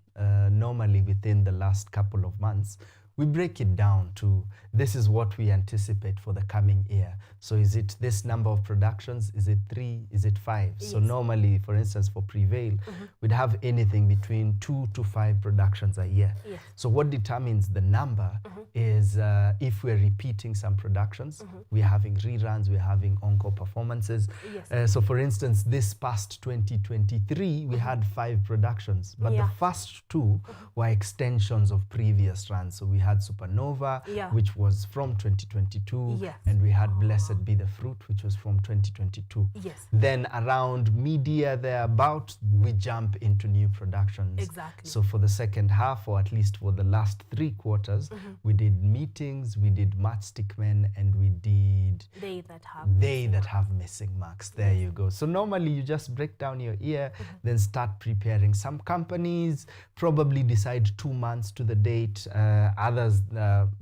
normally within the last couple of months, we break it down to this is what we anticipate for the coming year. So is it this number of productions? Is it 3? Is it 5? Yes. So normally, for instance, for Prevail, we'd have anything between 2 to 5 productions a year. Yes. So what determines the number is if we're repeating some productions, we're having reruns, we're having encore performances. Yes. So for instance, this past 2023, we had 5 productions, but the first 2 were extensions of previous runs. So we had Supernova, which was from 2022, and we had Blessed Be the Fruit, which was from 2022. Yes. Then around media thereabout, we jump into new productions. Exactly. So for the second half, or at least for the last 3 quarters, we did Meetings, we did Matchstick Men, and we did They That Have Missing Marks. There you go. So normally you just break down your year, then start preparing. Some companies probably decide 2 months to the date. Others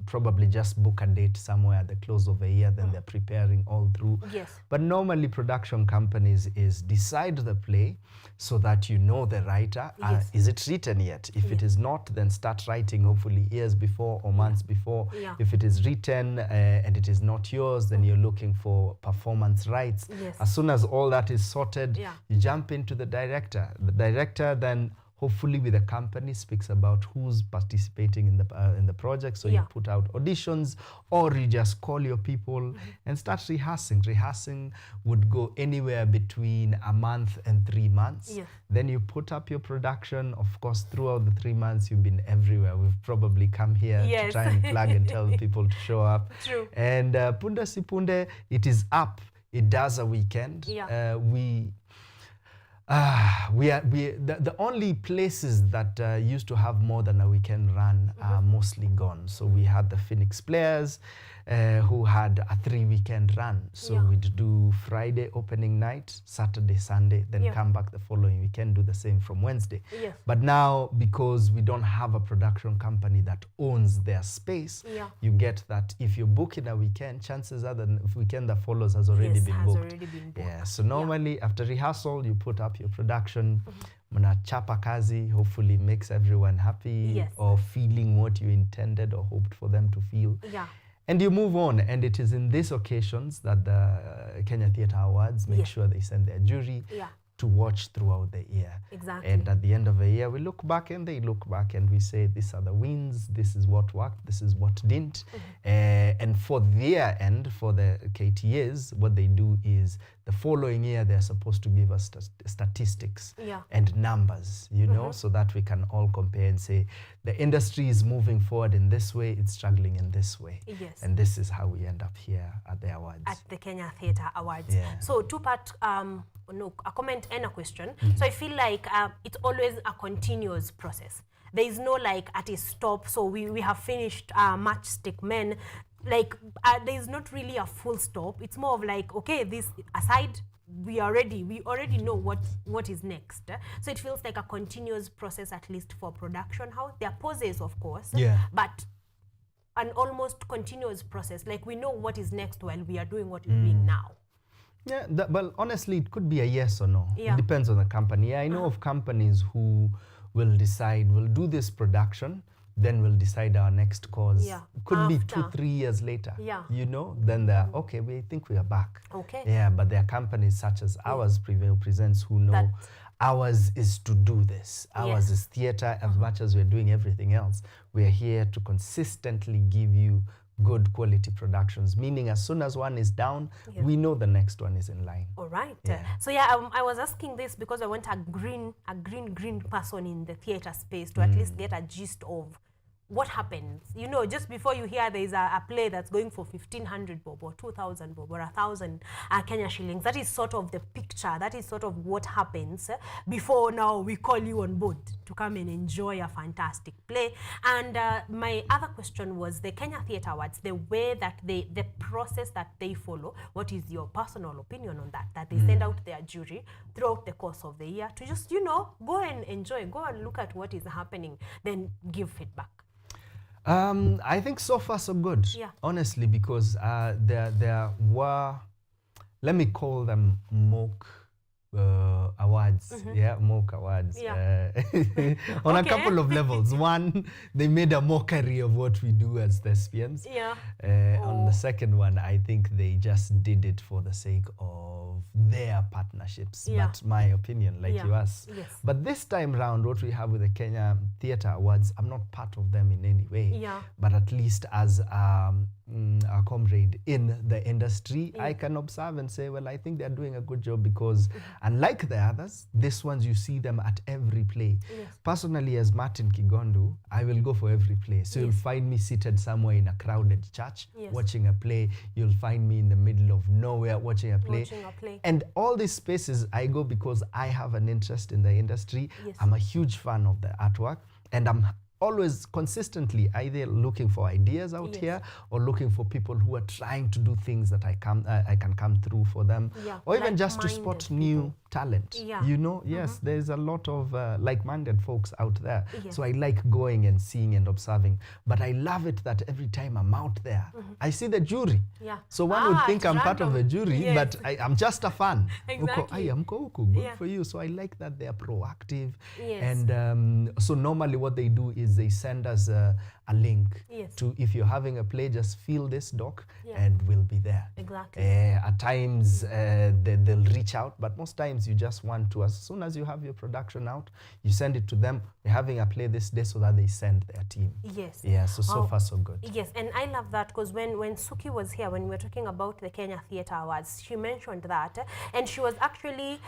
probably just book a date somewhere at the close of a year, then they're preparing all through. Yes. But normally production companies is decide the play so that you know the writer. Is it written yet? If it is not, then start writing hopefully years before or months before. If it is written and it is not yours, then you're looking for performance rights. As soon as all that is sorted, you jump into the director. The director then hopefully with the company speaks about who's participating in the project. So you put out auditions, or you just call your people and start rehearsing. Rehearsing would go anywhere between a month and 3 months. Then you put up your production. Of course, throughout the 3 months, you've been everywhere. We've probably come here to try and plug and tell people to show up. True. And Punda Sipunde, it is up. It does a weekend. The only places that used to have more than a weekend run are mostly gone. So we had the Phoenix Players who had a 3-weekend run. So we'd do Friday opening night, Saturday, Sunday, then come back the following weekend, do the same from Wednesday. But now, because we don't have a production company that owns their space, you get that if you book in a weekend, chances are the weekend that follows has already been booked. So normally after rehearsal, you put up your production, mnachapa kazi, hopefully makes everyone happy or feeling what you intended or hoped for them to feel. And you move on, and it is in these occasions that the Kenya Theatre Awards make sure they send their jury to watch throughout the year. Exactly. And at the end of the year, we look back and they look back and we say, these are the wins, this is what worked, this is what didn't. And for their end, for the KTAs, what they do is the following year, they're supposed to give us statistics and numbers, you know, so that we can all compare and say, the industry is moving forward in this way, it's struggling in this way. And this is how we end up here at the awards. At the Kenya Theatre Awards. So 2-part, a comment and a question. So I feel like it's always a continuous process. There is no like at a stop. So we have finished Matchstick Men. Like there is not really a full stop. It's more of like, okay, this aside, we already know what is next. So it feels like a continuous process, at least for production house. There are pauses, of course, but an almost continuous process. Like we know what is next while we are doing what we're doing now. Yeah, well, honestly, it could be a yes or no. It depends on the company. I know of companies who will decide, we'll do this production, then we'll decide our next course. Could be 2-3 years later. You know, then they're, okay, we think we are back. Yeah, but there are companies such as ours, Prevail Presents, who know ours is to do this. Ours is theatre as much as we're doing everything else. We're here to consistently give you good quality productions, meaning as soon as one is down, we know the next one is in line. All right. So I was asking this because I want a green person in the theatre space to at least get a gist of what happens. You know, just before you hear there is a play that's going for 1,500 bob or 2,000 bob or 1,000 Kenya shillings. That is sort of the picture. That is sort of what happens before now we call you on board to come and enjoy a fantastic play. And my other question was the Kenya Theatre Awards, the way that the process that they follow. What is your personal opinion on that? That they send out their jury throughout the course of the year to just, you know, go and enjoy, go and look at what is happening, then give feedback. I think so far so good, honestly, because there were, let me call them mock awards, mock awards, on a couple of levels. One, they made a mockery of what we do as thespians. On the second one, I think they just did it for the sake of their partnerships. But my opinion, like you asked. But this time round, what we have with the Kenya Theatre Awards, I'm not part of them in any way, but at least as a comrade in the industry, I can observe and say, well, I think they're doing a good job because unlike the others, this ones you see them at every play. Personally, as Martin Kigondu, I will go for every play. So you'll find me seated somewhere in a crowded church watching a play. You'll find me in the middle of nowhere watching a play. And all these spaces I go because I have an interest in the industry. I'm a huge fan of the artwork, and I'm always consistently either looking for ideas out here or looking for people who are trying to do things that I can come through for them, or even just to spot new talent. You know, there's a lot of like-minded folks out there. So I like going and seeing and observing. But I love it that every time I'm out there, I see the jury. So one would think I'm part of a jury, but I'm just a fan. Good for you. So I like that they're proactive. And so normally what they do is they send us a link to, if you're having a play, just fill this doc and we'll be there. At times they'll reach out, but most times you just want to, as soon as you have your production out, you send it to them. We're having a play this day, so that they send their team. So far so good. And I love that because when Suki was here, when we were talking about the Kenya Theatre Awards, she mentioned that, and she was actually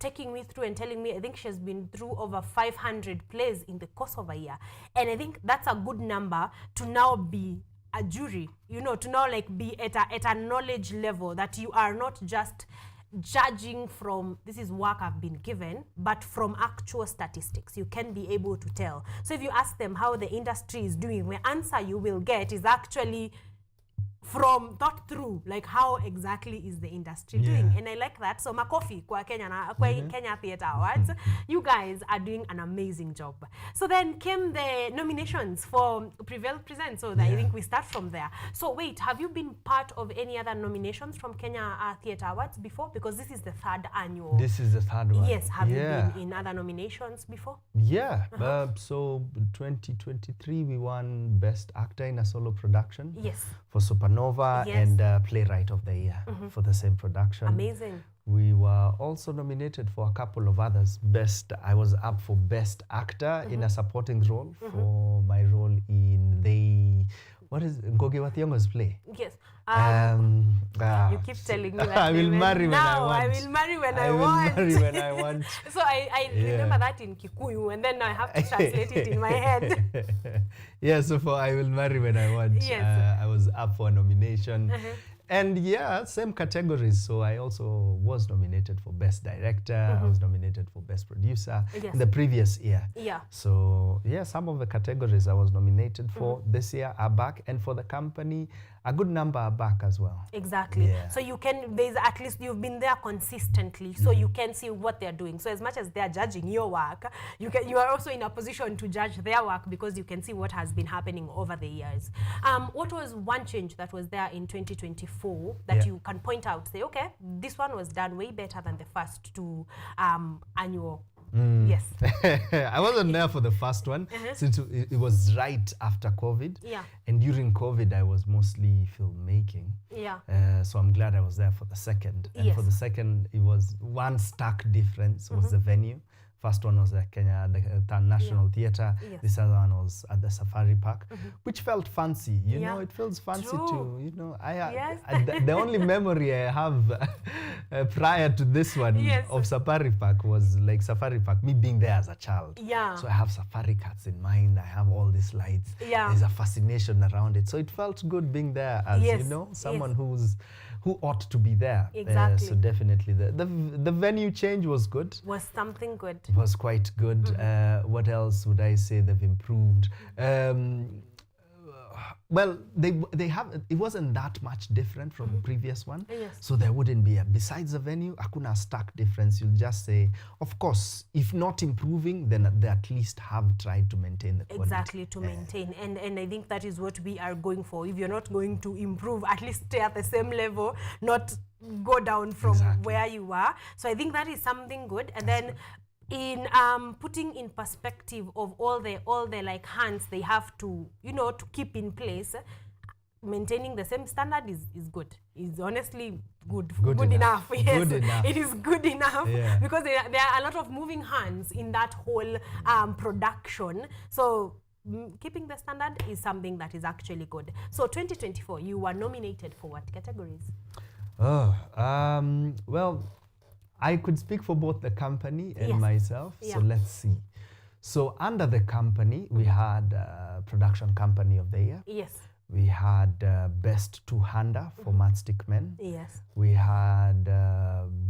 taking me through and telling me, I think she has been through over 500 plays in the course of a year. And I think that's a good number to now be a jury, you know, to now like be at a knowledge level that you are not just judging from this is work I've been given, but from actual statistics. You can be able to tell. So if you ask them how the industry is doing, the answer you will get is actually from thought through, like how exactly is the industry doing. And I like that. So makofi kwa Kenya Theatre Awards. You guys are doing an amazing job. So then came the nominations for Prevail Presents. So I think we start from there. So wait, have you been part of any other nominations from Kenya Theatre Awards before? Because this is the third annual. This is the third one. Yes. Have you been in other nominations before? So 2023 we won Best Actor in a Solo Production. For Supernova and Playwright of the Year for the same production. Amazing. We were also nominated for a couple of others. I was up for Best Actor in a supporting role for my role in what is Ngoge wa Thiong'o's play? You keep telling me that. I will marry when I want. I will marry when I want. So I remember that in Kikuyu, and then I have to translate it in my head. So for I will marry when I want, I was up for a nomination. And same categories. So I also was nominated for Best Director. I was nominated for Best Producer in the previous year. So some of the categories I was nominated for this year are back, and for the company, a good number are back as well. Exactly. So you can, at least you've been there consistently, so you can see what they're doing. So as much as they're judging your work, you are also in a position to judge their work because you can see what has been happening over the years. What was one change that was there in 2024 that you can point out, say, okay, this one was done way better than the first two annual? I wasn't there for the first one since it was right after COVID. And during COVID, I was mostly filmmaking. So I'm glad I was there for the second. And for the second, it was one stark difference was the venue. First one was at Kenya, the National Theatre. This other one was at the Safari Park, which felt fancy. You know, it feels fancy too. You know, the only memory I have prior to this one of Safari Park was like Safari Park, me being there as a child. So I have safari cats in mind. I have all these lights. There's a fascination around it. So it felt good being there as, you know, someone who ought to be there. Exactly. So definitely the venue change was good. Was something good. It was quite good. What else would I say they've improved? Well, they have, it wasn't that much different from the previous one. Yes. So there wouldn't be besides the venue, hakuna stark difference. You'll just say, of course, if not improving, then they at least have tried to maintain the quality. Exactly, to maintain. And I think that is what we are going for. If you're not going to improve, at least stay at the same level, not go down from where you are. So I think that is something good. And then in putting in perspective of all the like hands they have to, you know, to keep in place, maintaining the same standard is good. It's honestly good enough. Yes, good enough. It is good enough because there are a lot of moving hands in that whole production. So keeping the standard is something that is actually good. So 2024, you were nominated for what categories? Well, I could speak for both the company and myself. So let's see. So under the company, we had Production Company of the Year. Yes. We had Best Two-Hander for Matchstick Men. Yes. We had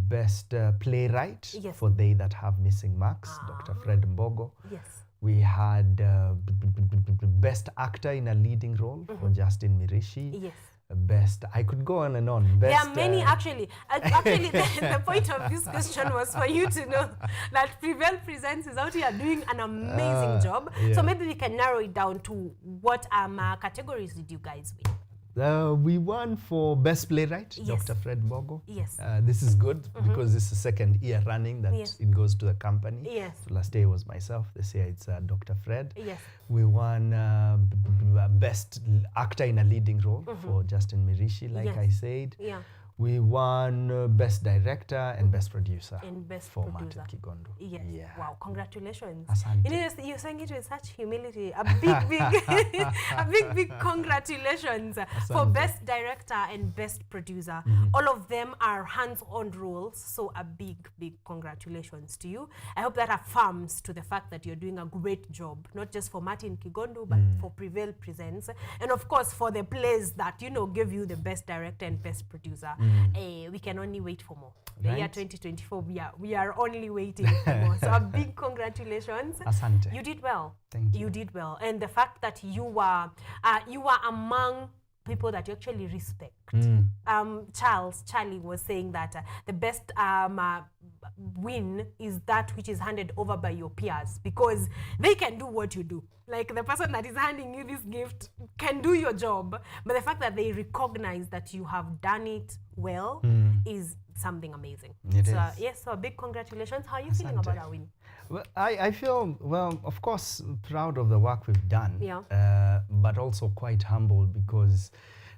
Best Playwright for They That Have Missing Marks, Dr. Fred Mbogo. Yes. We had Best Actor in a Leading Role for Justin Mirishi. Yes. Best, I could go on and on. There Best, are many actually. Actually, the point of this question was for you to know that Prevail Presents is out here doing an amazing job. So maybe we can narrow it down to what categories did you guys win? We won for Best Playwright, Dr. Fred Mbogo. Yes. This is good because this is the second year running that it goes to the company. Yes. So last year was myself. This year it's Dr. Fred. Yes. We won Best Actor in a Leading Role for Justin Mirishi, like I said. Yeah. We won Best Director and Best Producer for Martin Kigondo. Yes. Yeah. Wow, congratulations. Asante. You know, you're saying it with such humility. A big congratulations for Best Director and Best Producer. All of them are hands-on roles, so a big congratulations to you. I hope that affirms to the fact that you're doing a great job, not just for Martin Kigondo, but for Prevail Presents. And of course, for the plays that, you know, give you the Best Director and Best Producer. We can only wait for more. The year 2024, we are only waiting for more. So a big congratulations. Asante. You did well. Thank you. You did well. And the fact that you were among people that you actually respect. Charlie was saying that the best win is that which is handed over by your peers, because they can do what you do. Like the person that is handing you this gift can do your job, but the fact that they recognize that you have done it well is something amazing. It is. Yes, so a big congratulations. How are you feeling about our win? Well, I feel, well, of course, proud of the work we've done, but also quite humble because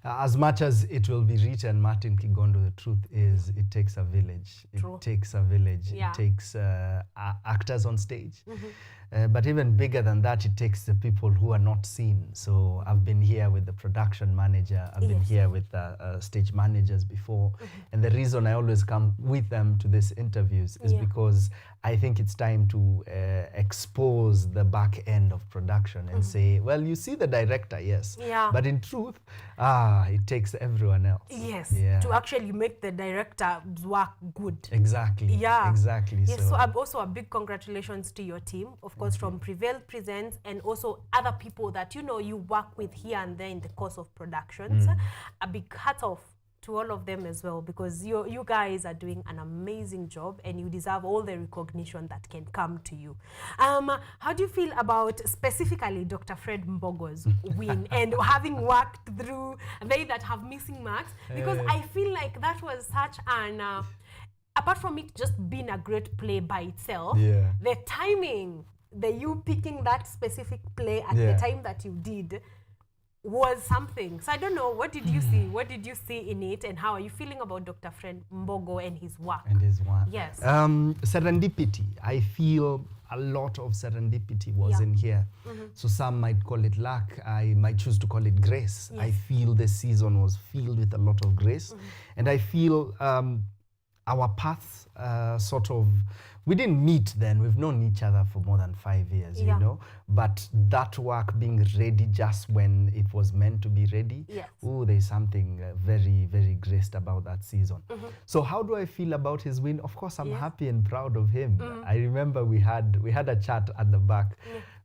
as much as it will be written, Martin Kigondo, the truth is it takes a village. True. It takes a village. Yeah. It takes actors on stage. But even bigger than that, it takes the people who are not seen. So I've been here with the production manager. I've been here with stage managers before. And the reason I always come with them to these interviews is because I think it's time to expose the back end of production and say, well, you see the director, yes. Yeah. But in truth, it takes everyone else. Yes, Yeah. to actually make the director's work good. Exactly. Yeah. Exactly. Yes, so also a big congratulations to your team, of course, from Prevail Presents and also other people that, you know, you work with here and there in the course of productions. A big hat off to all of them as well, because you guys are doing an amazing job and you deserve all the recognition that can come to you. How do you feel about specifically Dr. Fred Mbogo's win and having worked through They That Have Missing Marks? Because I feel like that was such an apart from it just being a great play by itself, the timing, you picking that specific play at the time that you did was something. So I don't know, what did you see? What did you see in it, and how are you feeling about Dr. Fred Mbogo and his work? Yes. Serendipity. I feel a lot of serendipity was in here. So some might call it luck. I might choose to call it grace. I feel the season was filled with a lot of grace. And I feel our paths sort of, we didn't meet then. We've known each other for more than 5 years, you know. But that work being ready just when it was meant to be ready, there's something very, very graced about that season. So how do I feel about his win? Of course, I'm happy and proud of him. I remember we had a chat at the back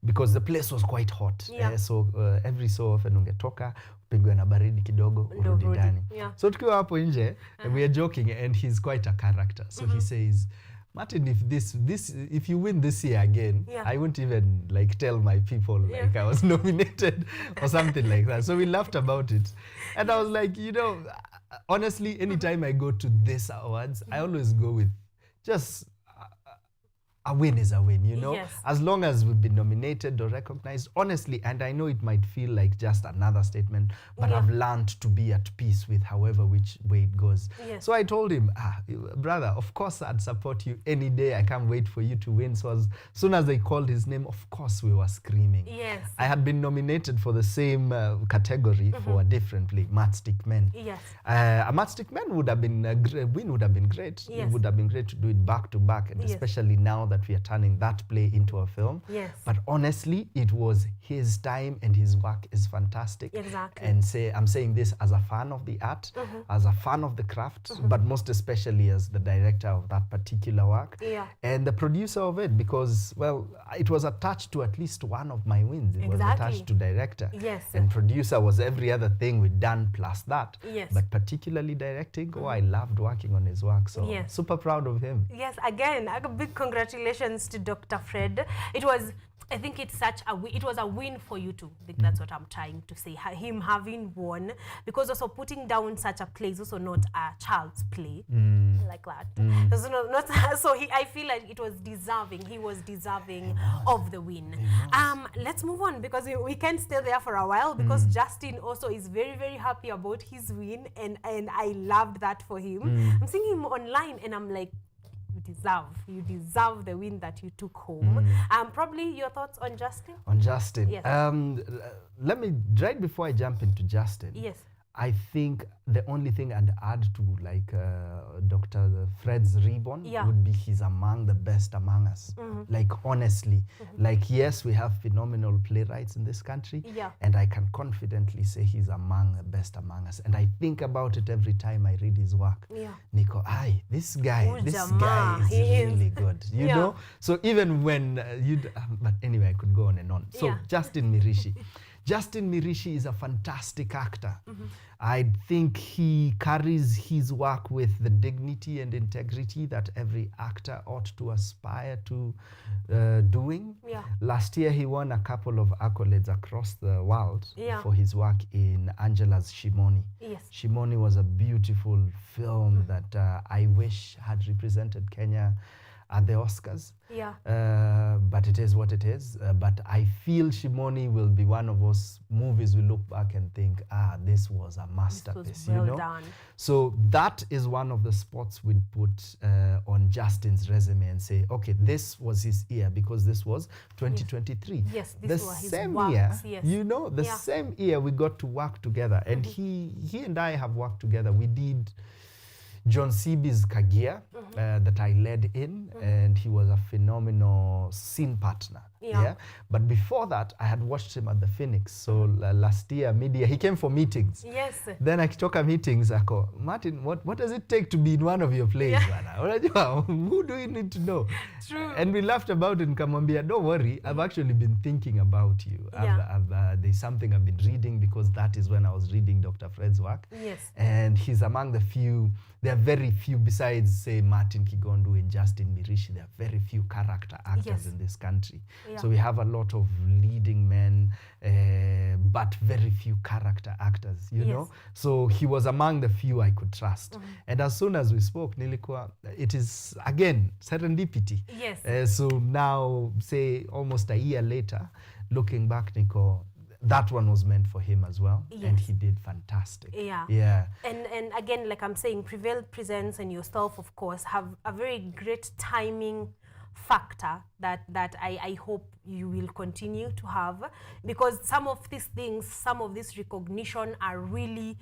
because the place was quite hot. Yeah. So every so often ungetoka pigwe na baridi kidogo urudi ndani. Yeah. So tukiwa hapo nje, we are joking, and he's quite a character. So he says, Martin, if you win this year again, I won't even like tell my people like I was nominated or something like that. So we laughed about it, and I was like, you know, honestly, anytime I go to these awards, I always go with just a win is a win, you know? Yes. As long as we've been nominated or recognized, honestly, and I know it might feel like just another statement, but I've learned to be at peace with however which way it goes. Yes. So I told him, brother, of course I'd support you any day. I can't wait for you to win. So as soon as they called his name, of course we were screaming. Yes. I had been nominated for the same category for a different play, Matchstick Men. Yes. A Matchstick Men would have been, win would have been great. Yes. It would have been great to do it back to back, and especially now that we are turning that play into a film. Yes. But honestly, it was his time, and his work is fantastic. Exactly. And I'm saying this as a fan of the art, as a fan of the craft, but most especially as the director of that particular work. Yeah. And the producer of it, because, well, it was attached to at least one of my wins. It was attached to director. Yes. And producer was every other thing we'd done plus that. Yes. But particularly directing, I loved working on his work. So super proud of him. Yes, again, a big congratulations to Dr. Fred. It was, I think it's it was a win for you too. I think that's what I'm trying to say. Him having won, because also putting down such a play is also not a child's play like that. So, I feel like it was deserving. He was deserving of the win. Let's move on, because we can't stay there for a while, because Justin also is very, very happy about his win, and I loved that for him. I'm seeing him online, and I'm like, you deserve the win that you took home. Probably your thoughts on Justin? On Justin. Yes. Let me, right before I jump into Justin, yes, I think the only thing I'd add to like Dr. Fred's ribbon would be he's among the best among us. Like honestly, like yes, we have phenomenal playwrights in this country, and I can confidently say he's among the best among us. And I think about it every time I read his work. Nico, this guy is really good, you know? So even when but anyway, I could go on and on. So Justin Mirishi. Justin Mirishi is a fantastic actor. I think he carries his work with the dignity and integrity that every actor ought to aspire to doing. Last year, he won a couple of accolades across the world for his work in Angela's Shimoni. Shimoni was a beautiful film that I wish had represented Kenya at the Oscars. But it is what it is. But I feel Shimoni will be one of those movies we look back and think, this was a masterpiece, this was well done. So that is one of the spots we'd put on Justin's resume and say, okay, this was his year, because this was 2023. Yes, this was his same works, year, you know, the same year we got to work together. And he and I have worked together. We did John Seby's Kagia that I led in, and he was a phenomenal scene partner. But before that, I had watched him at the Phoenix. So last year, mid-year, he came for meetings. Then akitoka meetings, ako, Martin, what does it take to be in one of your plays? Who do you need to know? True. And we laughed about it and kamwambia, don't worry, I've actually been thinking about you. There's something I've been reading, because that is when I was reading Dr. Fred's work. And he's among the few, there are very few, besides, say, Martin Kigondu and Justin Mirishi, there are very few character actors in this country. So we have a lot of leading men, but very few character actors, you know? So he was among the few I could trust. And as soon as we spoke, it is, again, serendipity. So now, say, almost a year later, looking back, Nico, that one was meant for him as well, and he did fantastic. And again, like I'm saying, Prevail Presents and yourself, of course, have a very great timing factor that I hope you will continue to have, because some of these things, some of this recognition are really,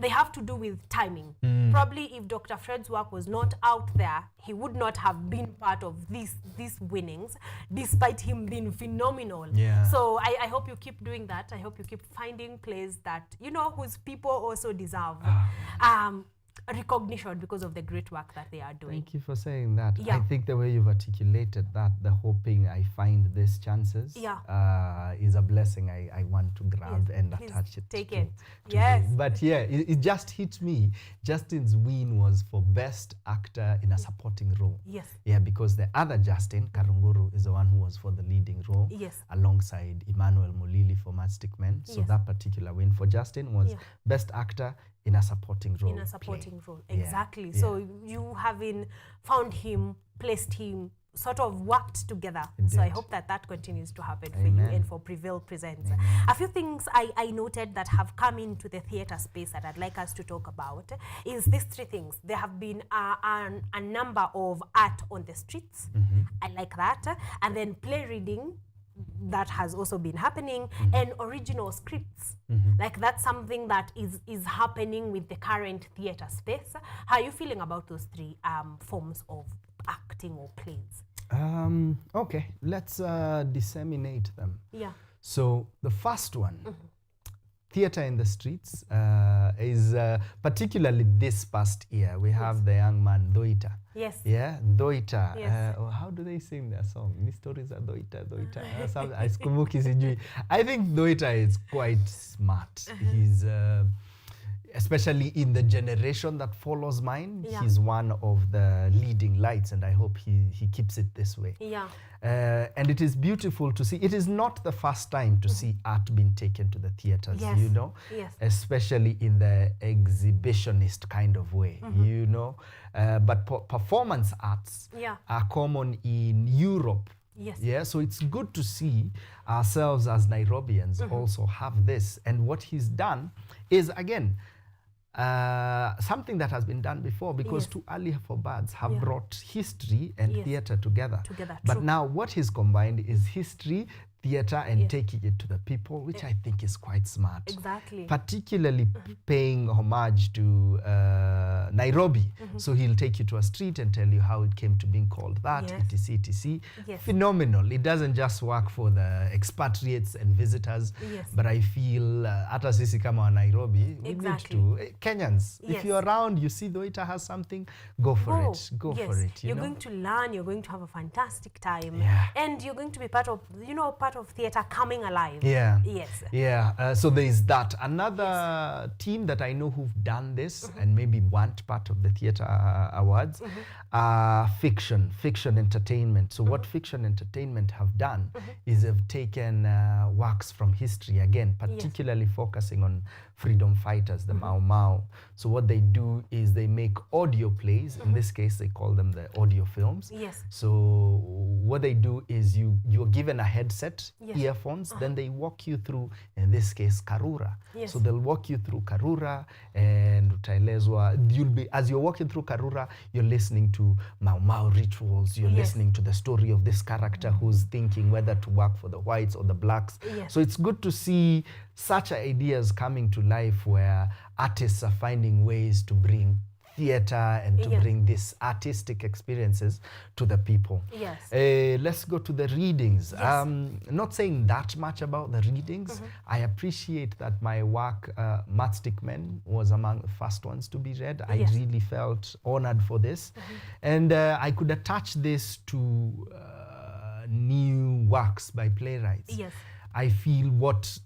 they have to do with timing. Probably if Dr. Fred's work was not out there, he would not have been part of these winnings, despite him being phenomenal. So I hope you keep doing that. I hope you keep finding plays that, you know, whose people also deserve. recognition because of the great work that they are doing. Thank you for saying that. Yeah. I think the way you've articulated that, the hoping I find these chances is a blessing I want to grab and Please attach it take to, it. to Yes. me. But yeah, it just hit me. Justin's win was for Best Actor in a Supporting Role. Yes. Yeah, because the other Justin, Karunguru, is the one who was for the leading role. Yes. Alongside Emmanuel Mulili for Matchstick Men. So that particular win for Justin was Best Actor in a supporting role. In a supporting role, Yeah. exactly. Yeah. So you having found him, placed him, sort of worked together. Indeed. So I hope that that continues to happen for you Amen. and for Prevail Presents. Amen. A few things I noted that have come into the theatre space that I'd like us to talk about is these three things. There have been a number of art on the streets. I like that. And then play reading, that has also been happening, and original scripts. Like that's something that is happening with the current theatre space. How are you feeling about those three forms of acting or plays? Okay, let's disseminate them. Yeah. So the first one, theatre in the streets, is particularly this past year. We have the young man Doita. Yes. Yeah, Doita. Yes. How do they sing their song? These stories are Doita. I sikumbuki sijui. I think Doita is quite smart. He's especially in the generation that follows mine, he's one of the leading lights, and I hope he keeps it this way. Yeah. And it is beautiful to see. It is not the first time to see art being taken to the theaters, you know, especially in the exhibitionist kind of way, you know. But performance arts are common in Europe. Yes. Yeah, so it's good to see ourselves as Nairobians also have this. And what he's done is, again, something that has been done before, because Too Early for Birds have brought history and theatre together. But now what he's combined is history, theatre, and taking it to the people, which I think is quite smart. Exactly. Particularly paying homage to Nairobi. So he'll take you to a street and tell you how it came to being called that, etc, etc. Phenomenal. It doesn't just work for the expatriates and visitors, but I feel hata sisi kama wa Nairobi, we need to, Kenyans, if you're around, you see Doita has something, go for it. Go for it. You're going to learn, you're going to have a fantastic time, and you're going to be part of, part of theatre coming alive. Yeah. Yes. Yeah. So there is that. Another team that I know who've done this and maybe want part of the theatre awards, fiction entertainment. So what fiction entertainment have done is they've taken works from history, again, particularly focusing on freedom fighters, the Mau Mau. So what they do is they make audio plays. In this case, they call them the audio films. Yes. So what they do is you're given a headset, earphones, then they walk you through, in this case, Karura. So they'll walk you through Karura, and you'll be, as you're walking through Karura, you're listening to Mau Mau rituals, you're listening to the story of this character who's thinking whether to work for the whites or the blacks. So it's good to see such ideas coming to life where artists are finding ways to bring theatre and to bring these artistic experiences to the people. Let's go to the readings. Not saying that much about the readings. I appreciate that my work, Matchstick Men, was among the first ones to be read. I really felt honored for this. And I could attach this to new works by playwrights. I feel what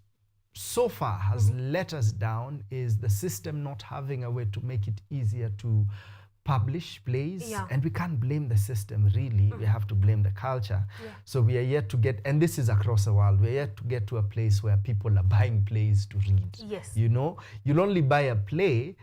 so far has let us down is the system not having a way to make it easier to publish plays, and we can't blame the system really. We have to blame the culture. So we are yet to get, and this is across the world, we're yet to get to a place where people are buying plays to read. You know, you'll only buy a play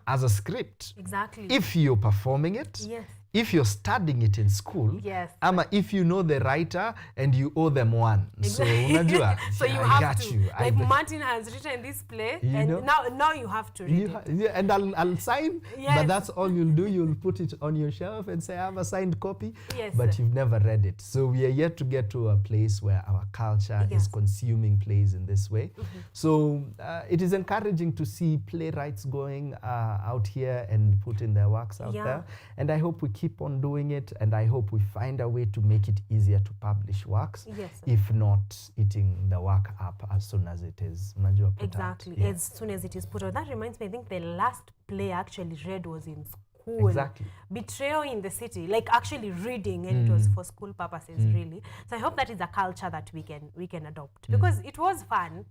as a script if you're performing it, if you're studying it in school, ama if you know the writer and you owe them one. So unajua, so you have to, like Martin has written this play, and now you have to read it. And I'll sign, but that's all you'll do. You'll put it on your shelf and say, I have a signed copy, but you've never read it. So we are yet to get to a place where our culture is consuming plays in this way. So it is encouraging to see playwrights going out here and putting their works out there. And I hope we keep on doing it, and I hope we find a way to make it easier to publish works. Yes. If not eating the work up as soon as it is. Unajua put out. Exactly. Yeah. As soon as it is put out. That reminds me, I think the last play I actually read was in school. Exactly. Betrayal in the City, like actually reading, and it was for school purposes, really. So I hope that is a culture that we can adopt, because it was fun.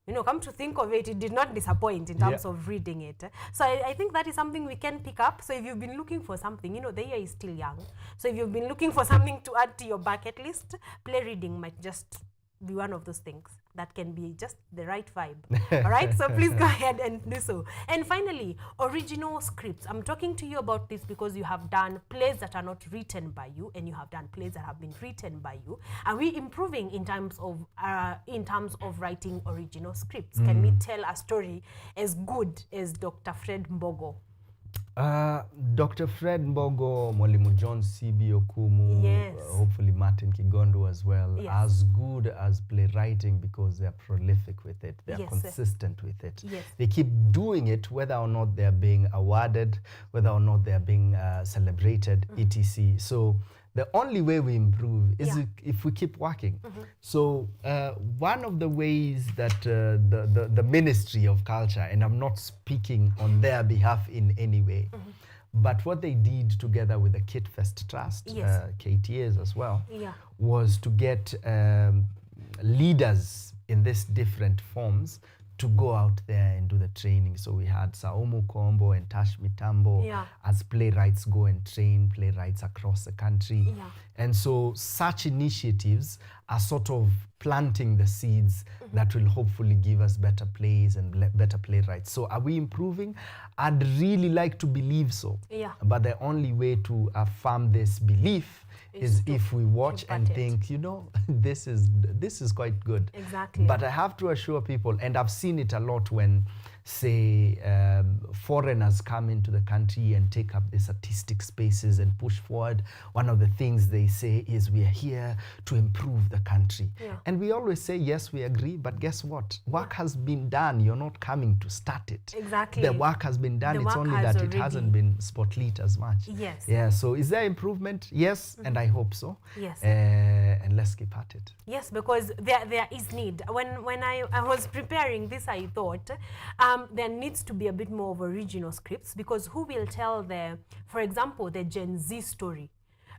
You know, come to think of it, it did not disappoint in terms of reading it. So I think that is something we can pick up. So if you've been looking for something, you know, the year is still young. So if you've been looking for something to add to your bucket list, play reading might just be one of those things that can be just the right vibe. All right, so please go ahead and do so. And finally, original scripts. I'm talking to you about this because you have done plays that are not written by you, and you have done plays that have been written by you. Are we improving in terms of writing original scripts? Can we tell a story as good as Dr. Fred Mbogo? Dr. Fred Mbogo, Mwalimu John C.B. Okumu, Yes. Hopefully Martin Kigondo as well, Yes. as good as playwriting because they are prolific with it, they are Yes. consistent with it. Yes. They keep doing it whether or not they are being awarded, whether or not they are being celebrated, etc. So the only way we improve is if we keep working. So one of the ways that the Ministry of Culture, and I'm not speaking on their behalf in any way, but what they did together with the KitFest Trust, KTAs as well, was to get leaders in these different forms to go out there and do the training. So we had Saumu Kombo and Tash Mitambo as playwrights go and train playwrights across the country. And so such initiatives are sort of planting the seeds that will hopefully give us better plays and better playwrights. So are we improving? I'd really like to believe so. But the only way to affirm this belief is if we watch and think, you know, this is quite good. Exactly. But I have to assure people, and I've seen it a lot when, say, foreigners come into the country and take up these artistic spaces and push forward. One of the things they say is, we are here to improve the country. And we always say, yes, we agree, but guess what? Work has been done. You're not coming to start it. Exactly. The work has been done. It's only that it hasn't been spotlit as much. Yes. Yeah, so is there improvement? Yes, and I hope so. Yes. And let's keep at it. Yes, because there is need. When I was preparing this, I thought there needs to be a bit more of original scripts, because who will tell for example, the Gen Z story?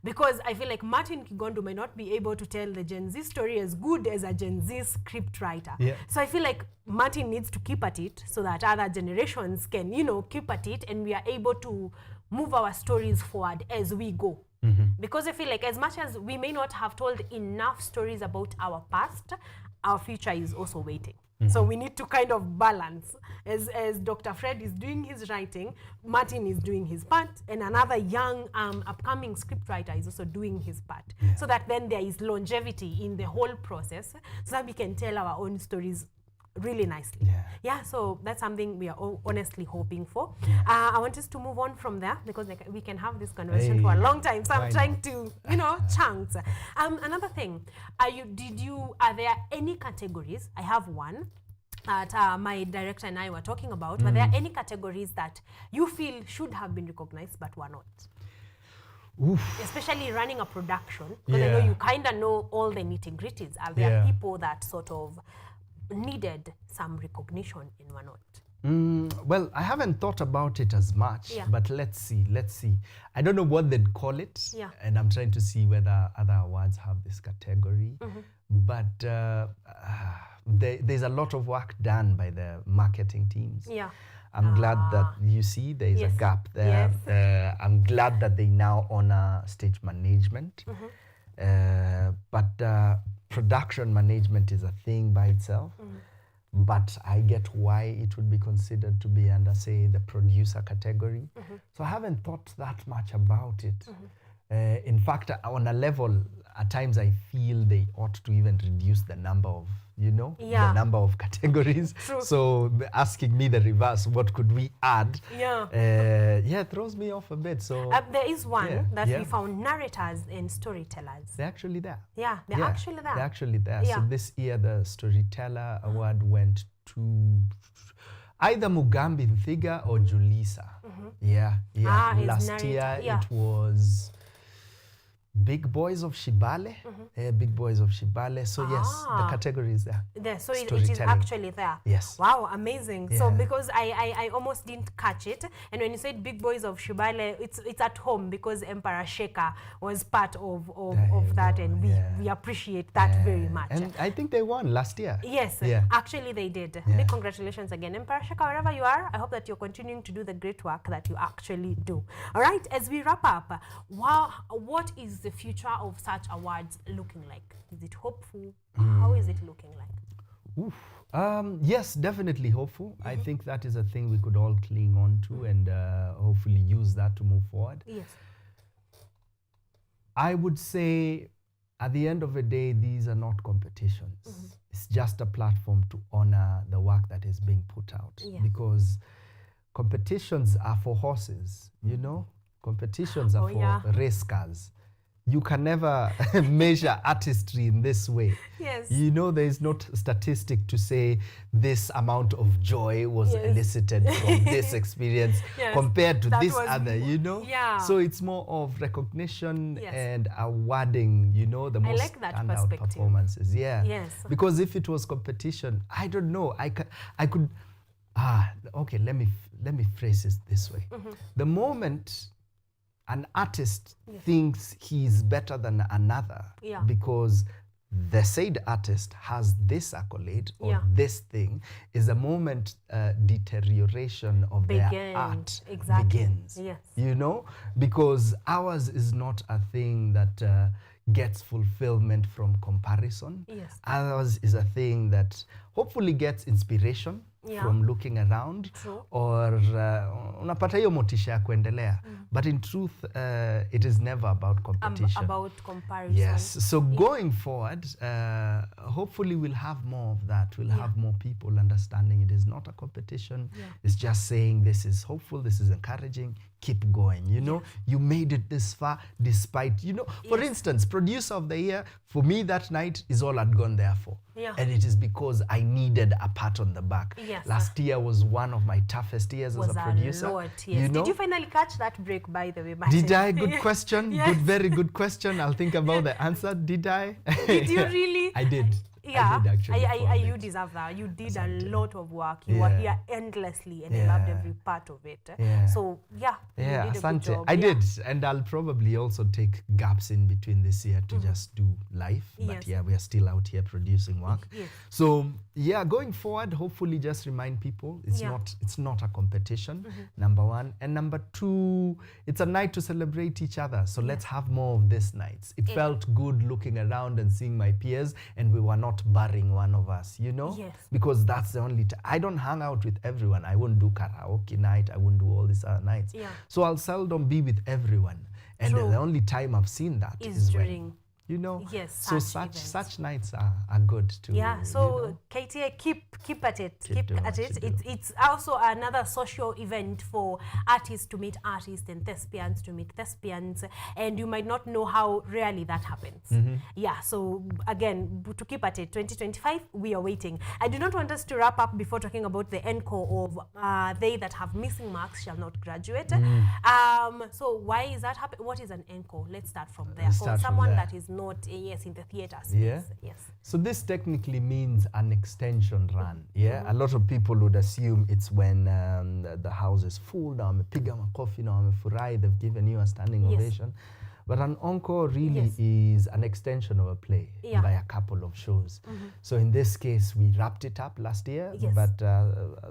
Because I feel like Martin Kigondo may not be able to tell the Gen Z story as good as a Gen Z script writer. So I feel like Martin needs to keep at it so that other generations can, you know, keep at it, and we are able to move our stories forward as we go. Because I feel like as much as we may not have told enough stories about our past, our future is also waiting. So we need to kind of balance. As Dr. Fred is doing his writing, Martin is doing his part, and another young upcoming scriptwriter is also doing his part. So that then there is longevity in the whole process, so that we can tell our own stories really nicely. So that's something we are honestly hoping for. I want us to move on from there, because we can have this conversation for a long time, so I'm trying to, you know, chunks. Another thing, are there any categories? I have one that my director and I were talking about. Were there any categories that you feel should have been recognized but were not? Especially running a production, because I know you kind of know all the nitty-gritties. Are there people that sort of needed some recognition and were not? Well, I haven't thought about it as much, but let's see. I don't know what they'd call it, and I'm trying to see whether other awards have this category. But there's a lot of work done by the marketing teams. I'm glad that you see there is a gap there. I'm glad that they now honor stage management. But production management is a thing by itself. But I get why it would be considered to be under, say, the producer category. So I haven't thought that much about it. In fact, on a level, at times I feel they ought to even reduce the number of, the number of categories. So asking me the reverse, what could we add? Throws me off a bit. So there is one that we found, narrators and storytellers. They're actually there. They're actually there. They're actually there. So this year, the Storyteller Award went to either Mugambi Nthiga or Julisa. Yeah. Last year it was Big Boys of Shibale. Big Boys of Shibale. So yes, the category is there. So it is actually there. Yes. Wow, amazing. So because I almost didn't catch it, and when you said Big Boys of Shibale, it's at home because Emperor Sheka was part of that, and we appreciate that very much. And I think they won last year. Yes, actually they did. Big congratulations again, Emperor Sheka, wherever you are. I hope that you're continuing to do the great work that you actually do. All right, as we wrap up, what is the future of such awards looking like? Is it hopeful? How is it looking like? Yes, definitely hopeful. I think that is a thing we could all cling on to and hopefully use that to move forward. Yes. I would say at the end of the day, these are not competitions. It's just a platform to honor the work that is being put out. Because competitions are for horses, you know? Competitions are for race cars. You can never measure artistry in this way. Yes. You know, there is not a statistic to say this amount of joy was elicited from this experience compared to this other, you know? So it's more of recognition and awarding, you know, the most standout performances. Because if it was competition, I don't know, I could, okay, let me phrase it this way. The moment an artist thinks he's better than another because the said artist has this accolade or this thing, is the moment deterioration of their art begins. You know, because ours is not a thing that gets fulfillment from comparison. Ours is a thing that hopefully gets inspiration from looking around or unapata hiyo motisha ya kuendelea. But in truth, it is never about competition. About comparison. Yes. So going forward, hopefully we'll have more of that. We'll have more people understanding it is not a competition. It's just saying this is hopeful, this is encouraging, keep going. You know, you made it this far despite, you know, for instance, producer of the year, for me that night is all I'd gone there for. And it is because I needed a pat on the back. Last year was one of my toughest years as a producer. You know? Did you finally catch that break, by the way, Martin? Did I? Good question. Very good question. I'll think about the answer. Did I? Did you really? I did. I did actually. You deserve that. You did a lot of work. You were here endlessly, and I loved every part of it. So you did a good job. I did, and I'll probably also take gaps in between this year to just do live. But we are still out here producing work. So going forward, hopefully just remind people it's not a competition. Number one, and number two, it's a night to celebrate each other. So let's have more of these nights. It felt good looking around and seeing my peers, and we were not barring one of us, you know? Because that's the only I don't hang out with everyone. I won't do karaoke night. I won't do all these other nights. So I'll seldom be with everyone. And the only time I've seen that is during, when, you know? So such nights are good too. So you know? KTA, keep at it. Keep at it. It's also another social event for artists to meet artists and thespians to meet thespians, and you might not know how rarely that happens. So again, to keep at it, 2025, we are waiting. I do not want us to wrap up before talking about the encore of they that have missing marks shall not graduate. So why is that happening? What is an encore? Let's start from there. For someone that is not in the theater space. So this technically means an extension run. A lot of people would assume it's when the house is full, na wamepiga makofi na wamefurahi, they've given you a standing ovation. But an encore really is an extension of a play by a couple of shows. So in this case, we wrapped it up last year, but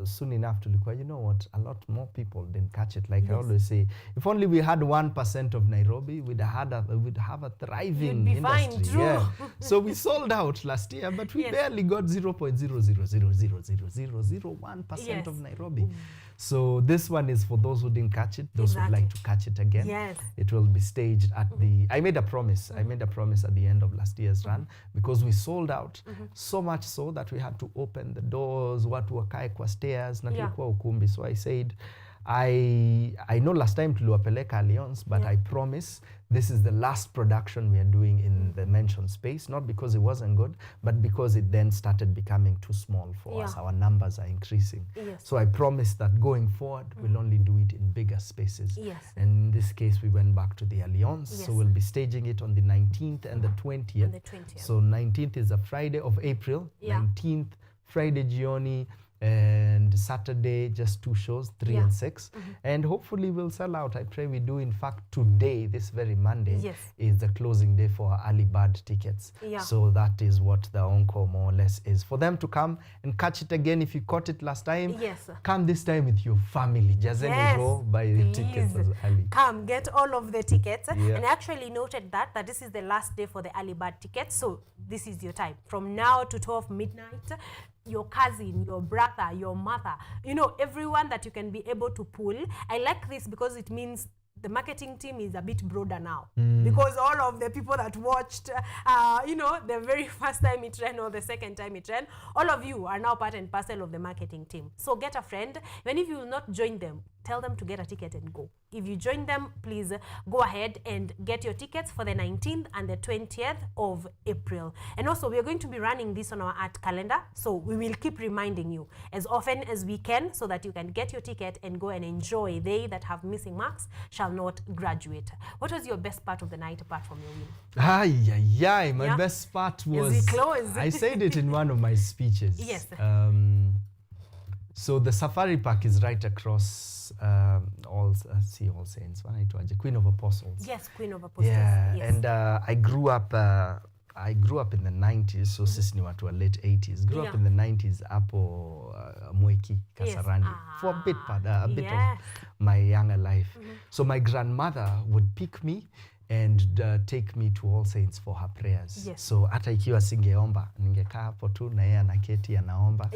soon enough, you know what, a lot more people didn't catch it. Like I always say, if only we had 1% of Nairobi, we'd have a thriving industry. So we sold out last year, but we barely got 0.0000001% of Nairobi. So this one is for those who didn't catch it, those who'd like to catch it again. It will be staged at the, I made a promise at the end of last year's run, because we sold out so much so that we had to open the doors, watu wakae kwa stairs, na tulikuwa ukumbi. So I said, I know last time tuliwapeleka Alliance, but I promise this is the last production we are doing in the mentioned space, not because it wasn't good, but because it then started becoming too small for us. Our numbers are increasing. So I promise that going forward, we'll only do it in bigger spaces. And in this case, we went back to the Alliance. So we'll be staging it on the 19th and the 20th. So 19th is a Friday of April, 19th Friday jioni, and Saturday just 2 shows, 3 and 6, and hopefully we'll sell out. I pray we do. In fact, today, this very Monday, is the closing day for our early bird tickets. So that is what the encore more or less is, for them to come and catch it again. If you caught it last time, come this time with your family. Just buy the tickets as early. Come, get all of the tickets. And I actually noted that this is the last day for the early bird tickets. So this is your time. From now to 12 midnight, your cousin, your brother, your mother, you know, everyone that you can be able to pull. I like this because it means the marketing team is a bit broader now, because all of the people that watched, you know, the very first time it ran or the second time it ran, all of you are now part and parcel of the marketing team. So get a friend. Even if you will not join them, tell them to get a ticket and go. If you join them, please go ahead and get your tickets for the 19th and the 20th of April. And also, we are going to be running this on our art calendar, so we will keep reminding you as often as we can so that you can get your ticket and go and enjoy. They that have missing marks shall not graduate. What was your best part of the night apart from your win? My best part was, as we close. I said it in one of my speeches. So the safari park is right across All Saints, Queen of Apostles. Yes, Queen of Apostles. And I grew up in the 90s, so sisi ni watu wa late 80s. Grew up in the 90s hapo Mweki, Kasarani, for a bit of my younger life. So my grandmother would pick me and take me to All Saints for her prayers. So hata ikiwa singeomba, ningekaa hapo tu na yeye anaketi anaomba.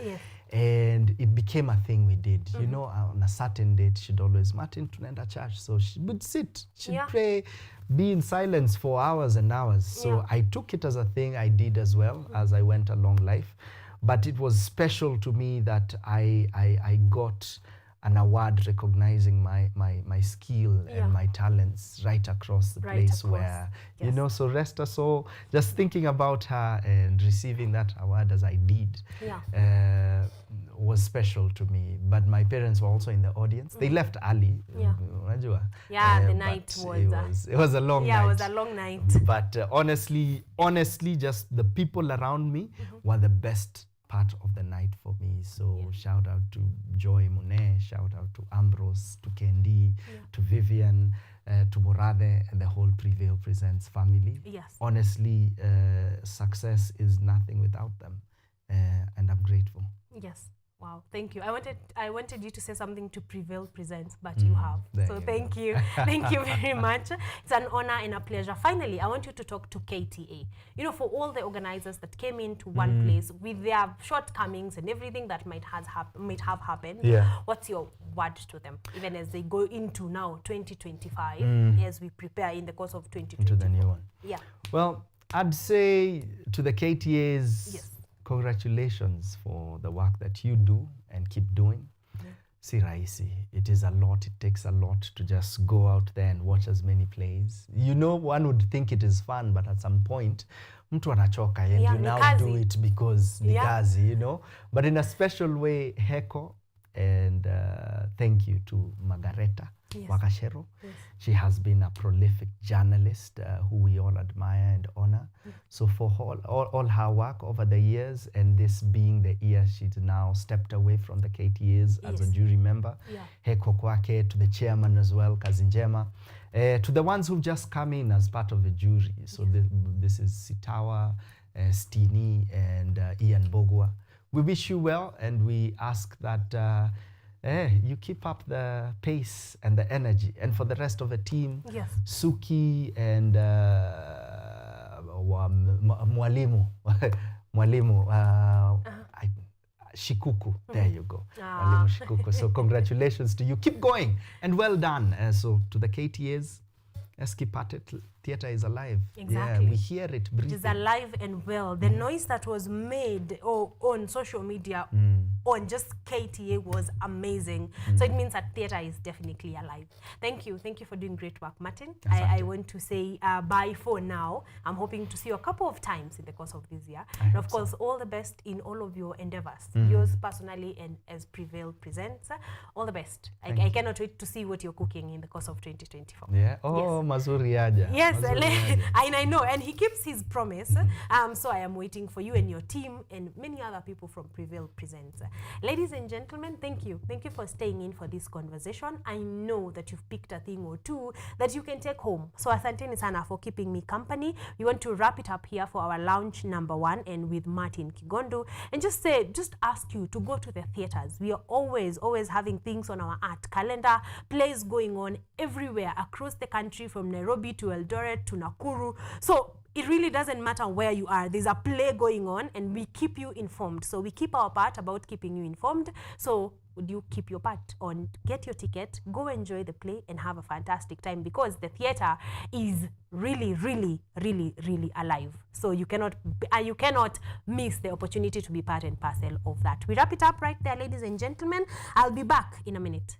And it became a thing we did. You know, on a certain date, she'd always, Martin, tunaenda church. So she would sit, she'd pray, be in silence for hours and hours. So I took it as a thing I did as well as I went along life. But it was special to me that I got an award recognizing my skill and my talents right across the place where, you know, so rest her soul, just thinking about her and receiving that award as I did was special to me. But my parents were also in the audience. They left early. The night was... It was a long night. Yeah, it was a long night. But honestly, just the people around me were the best part of the night for me. So shout out to Joy Monet, shout out to Ambrose, to Kendi, to Vivian, to Morade, and the whole Prevail Presents family. Honestly, success is nothing without them, and I'm grateful. Wow, thank you. I wanted you to say something to Prevail Presents, but you have. So thank you. Thank you very much. It's an honor and a pleasure. Finally, I want you to talk to KTA. You know, for all the organizers that came into one place with their shortcomings and everything that might have happened, what's your word to them, even as they go into now 2025, as we prepare in the course of 2024? Into the new one. Well, I'd say to the KTAs, congratulations for the work that you do and keep doing. Si rahisi. It is a lot. It takes a lot to just go out there and watch as many plays. You know, one would think it is fun, but at some point, mtu anachoka, and you now do it because ni kazi, you know. But in a special way, heko, and thank you to Margareta Wakashero. She has been a prolific journalist who we all admire and honor. So for all her work over the years, and this being the year she's now stepped away from the KTAs as a jury member, heko kwake, to the chairman as well, Kazinjema, to the ones who've just come in as part of the jury. So this is Sitawa, Stini, and Ian Bogwa. We wish you well, and we ask that you keep up the pace and the energy. And for the rest of the team, Suki and Mwalimu, Shikuku, there you go. Mwalimu Shikuku. So congratulations to you. Keep going, and well done. So to the KTAs, let's keep at it. Theatre is alive. Exactly. We hear it breathing. It is alive and well. The noise that was made on social media on just KTA was amazing. So it means that theatre is definitely alive. Thank you for doing great work, Martin. I want to say bye for now. I'm hoping to see you a couple of times in the course of this year. And of course, all the best in all of your endeavors, yours personally and as Prevail Presents. All the best. I cannot wait to see what you're cooking in the course of 2024. Yeah. Oh, mazuri aja. Yes, Mazuri aja. I know, and he keeps his promise. So I am waiting for you and your team and many other people from Prevail Presents. Ladies and gentlemen, thank you. Thank you for staying in for this conversation. I know that you've picked a thing or two that you can take home. So asanteni sana for keeping me company. We want to wrap it up here for our lounge number 1 and with Martin Kigondu, and just ask you to go to the theaters. We are always having things on our art calendar, plays going on everywhere across the country, from Nairobi to Eldoret to Nakuru. So it really doesn't matter where you are. There's a play going on and we keep you informed. So we keep our part about keeping you informed. So would you keep your part on, get your ticket, go enjoy the play and have a fantastic time, because the theater is really alive. So you cannot miss the opportunity to be part and parcel of that. We wrap it up right there, ladies and gentlemen. I'll be back in a minute.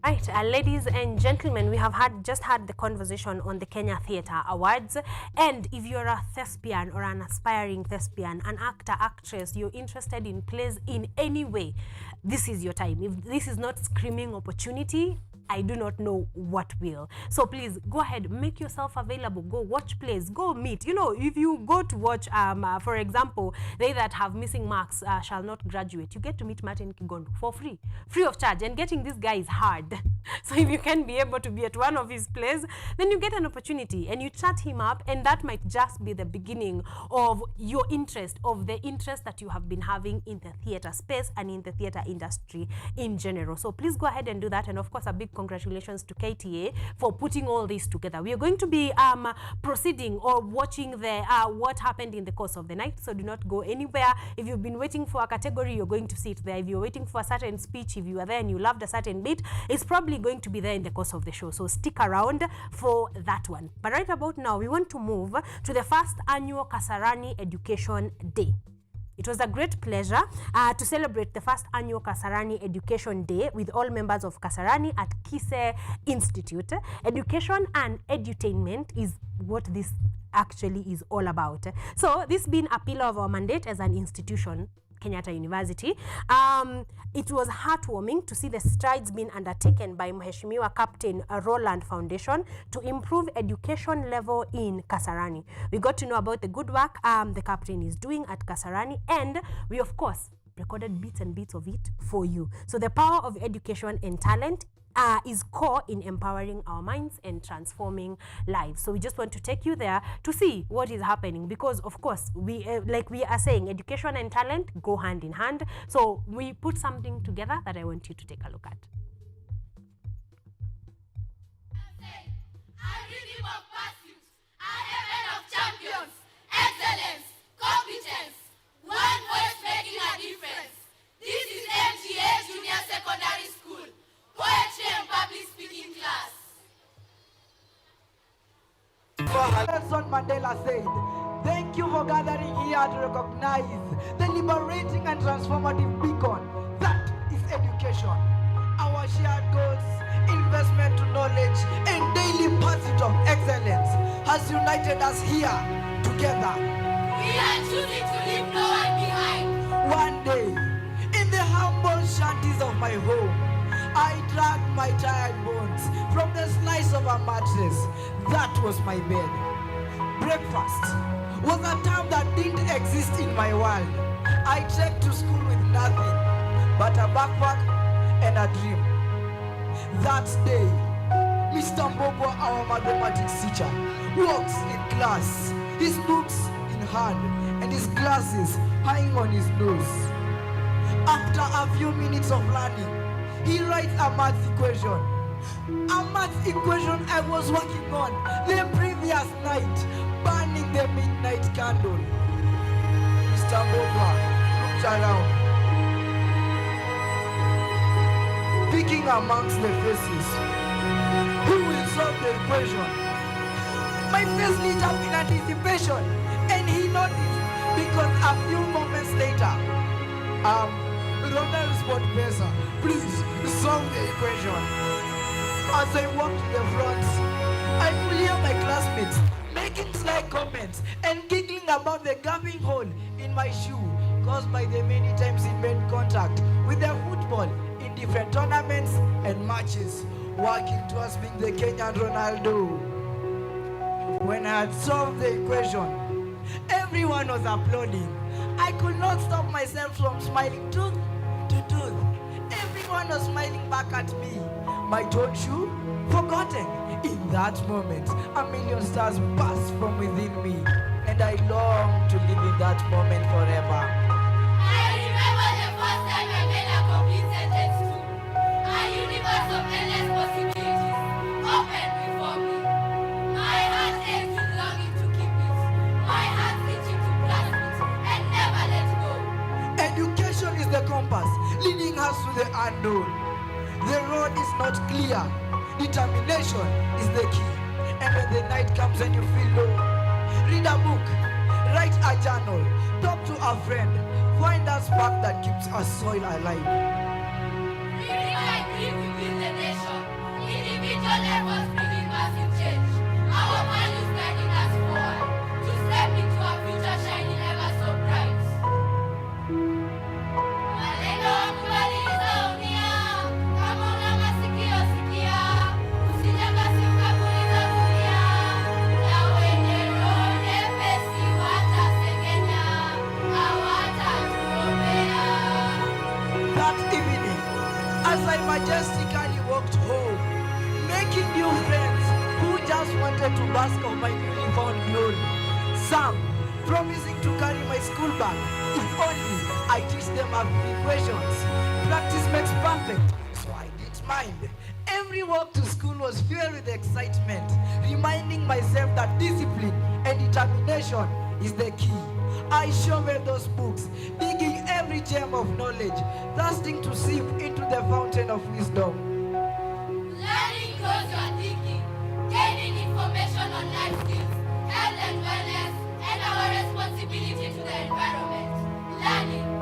Right, ladies and gentlemen, we have just had the conversation on the Kenya Theatre Awards, and if you're a thespian or an aspiring thespian, an actor, actress, you're interested in plays in any way, this is your time. If this is not screaming opportunity, I do not know what will. So please go ahead, make yourself available, go watch plays, go meet. You know, if you go to watch, for example, They That Have Missing Marks Shall Not Graduate, you get to meet Martin Kigondu for free of charge, and getting this guy is hard. So if you can be able to be at one of his plays, then you get an opportunity and you chat him up, and that might just be the beginning of your interest, of the interest that you have been having in the theater space and in the theater industry in general. So please go ahead and do that, and of course a big congratulations to KTA for putting all this together. We are going to be proceeding or watching the what happened in the course of the night, so do not go anywhere. If you've been waiting for a category, you're going to see it there. If you're waiting for a certain speech, if you are there and you loved a certain bit, it's probably going to be there in the course of the show, so stick around for that one. But right about now, we want to move to the first annual Kasarani Education Day. It was a great pleasure to celebrate the first annual Kasarani Education Day with all members of Kasarani at Kise Institute. Education and edutainment is what this actually is all about. So this being a pillar of our mandate as an institution, Kenyatta University, it was heartwarming to see the strides being undertaken by Mheshimiwa Captain Roland Foundation to improve education level in Kasarani. We got to know about the good work the captain is doing at Kasarani, and we of course recorded bits and bits of it for you. So the power of education and talent is core in empowering our minds and transforming lives. So we just want to take you there to see what is happening, because of course we like we are saying, education and talent go hand in hand. So we put something together that I want you to take a look at. Nelson Mandela said, "Thank you for gathering here to recognize the liberating and transformative beacon that is education. Our shared goals, investment to knowledge, and daily pursuit of excellence has united us here together. We are choosing to leave no one behind. One day, in the humble shanties of my home, I dragged my tired bones from the slice of a mattress that was my bed. Breakfast was a term that didn't exist in my world. I trekked to school with nothing but a backpack and a dream. That day, Mr. Mbogwa, our mathematics teacher, walks in class, his books in hand and his glasses hanging on his nose. After a few minutes of learning, he writes a math equation A math equation I was working on the previous night, burning the midnight candle. Mr. Boba looked around, picking amongst the faces. Who will solve the equation? My face lit up in anticipation, and he noticed because a few moments later, Ronald Sport Pesa, please solve the equation. As I walked to the front, I could hear my classmates making sly comments and giggling about the gaping hole in my shoe caused by the many times he made contact with the football in different tournaments and matches, working towards being the Kenyan Ronaldo. When I had solved the equation, everyone was applauding. I could not stop myself from smiling tooth to tooth. Everyone was smiling back at me. My torn shoe forgotten. In that moment, a million stars burst from within me, and I long to live in that moment forever. I remember the first time I made a complete sentence too. A universe of endless possibilities opened before me. My heart ached with longing to keep it. My hands reaching to grasp it and never let go. Education is the compass leading us to the unknown. The road is not clear. Determination is the key. And when the night comes and you feel low, read a book, write a journal, talk to a friend, find a spark that keeps our soil alive. Reading my dream to build the nation. Individual efforts bringing massive change. Our values guiding us forward to step into a future shining ever so bright. Maneno kubadiliza dunia. Kama una masikio sikia. Usije basi ukapuliza dunia. Na wenye roho nyepesi watasengenya. Hawatatuombea. That evening, as I majestically walked home, making new friends who just wanted to bask on my newly found glory. Some promising to carry my school bag if only I teach them a few equations. Practice makes perfect, so I didn't mind. Every walk to school was filled with excitement, reminding myself that discipline and determination is the key. I shoveled those books, digging every gem of knowledge, thirsting to sip into the fountain of wisdom. Learning grows your thinking, gaining information on life skills, health and wellness, and our responsibility to the environment. Learning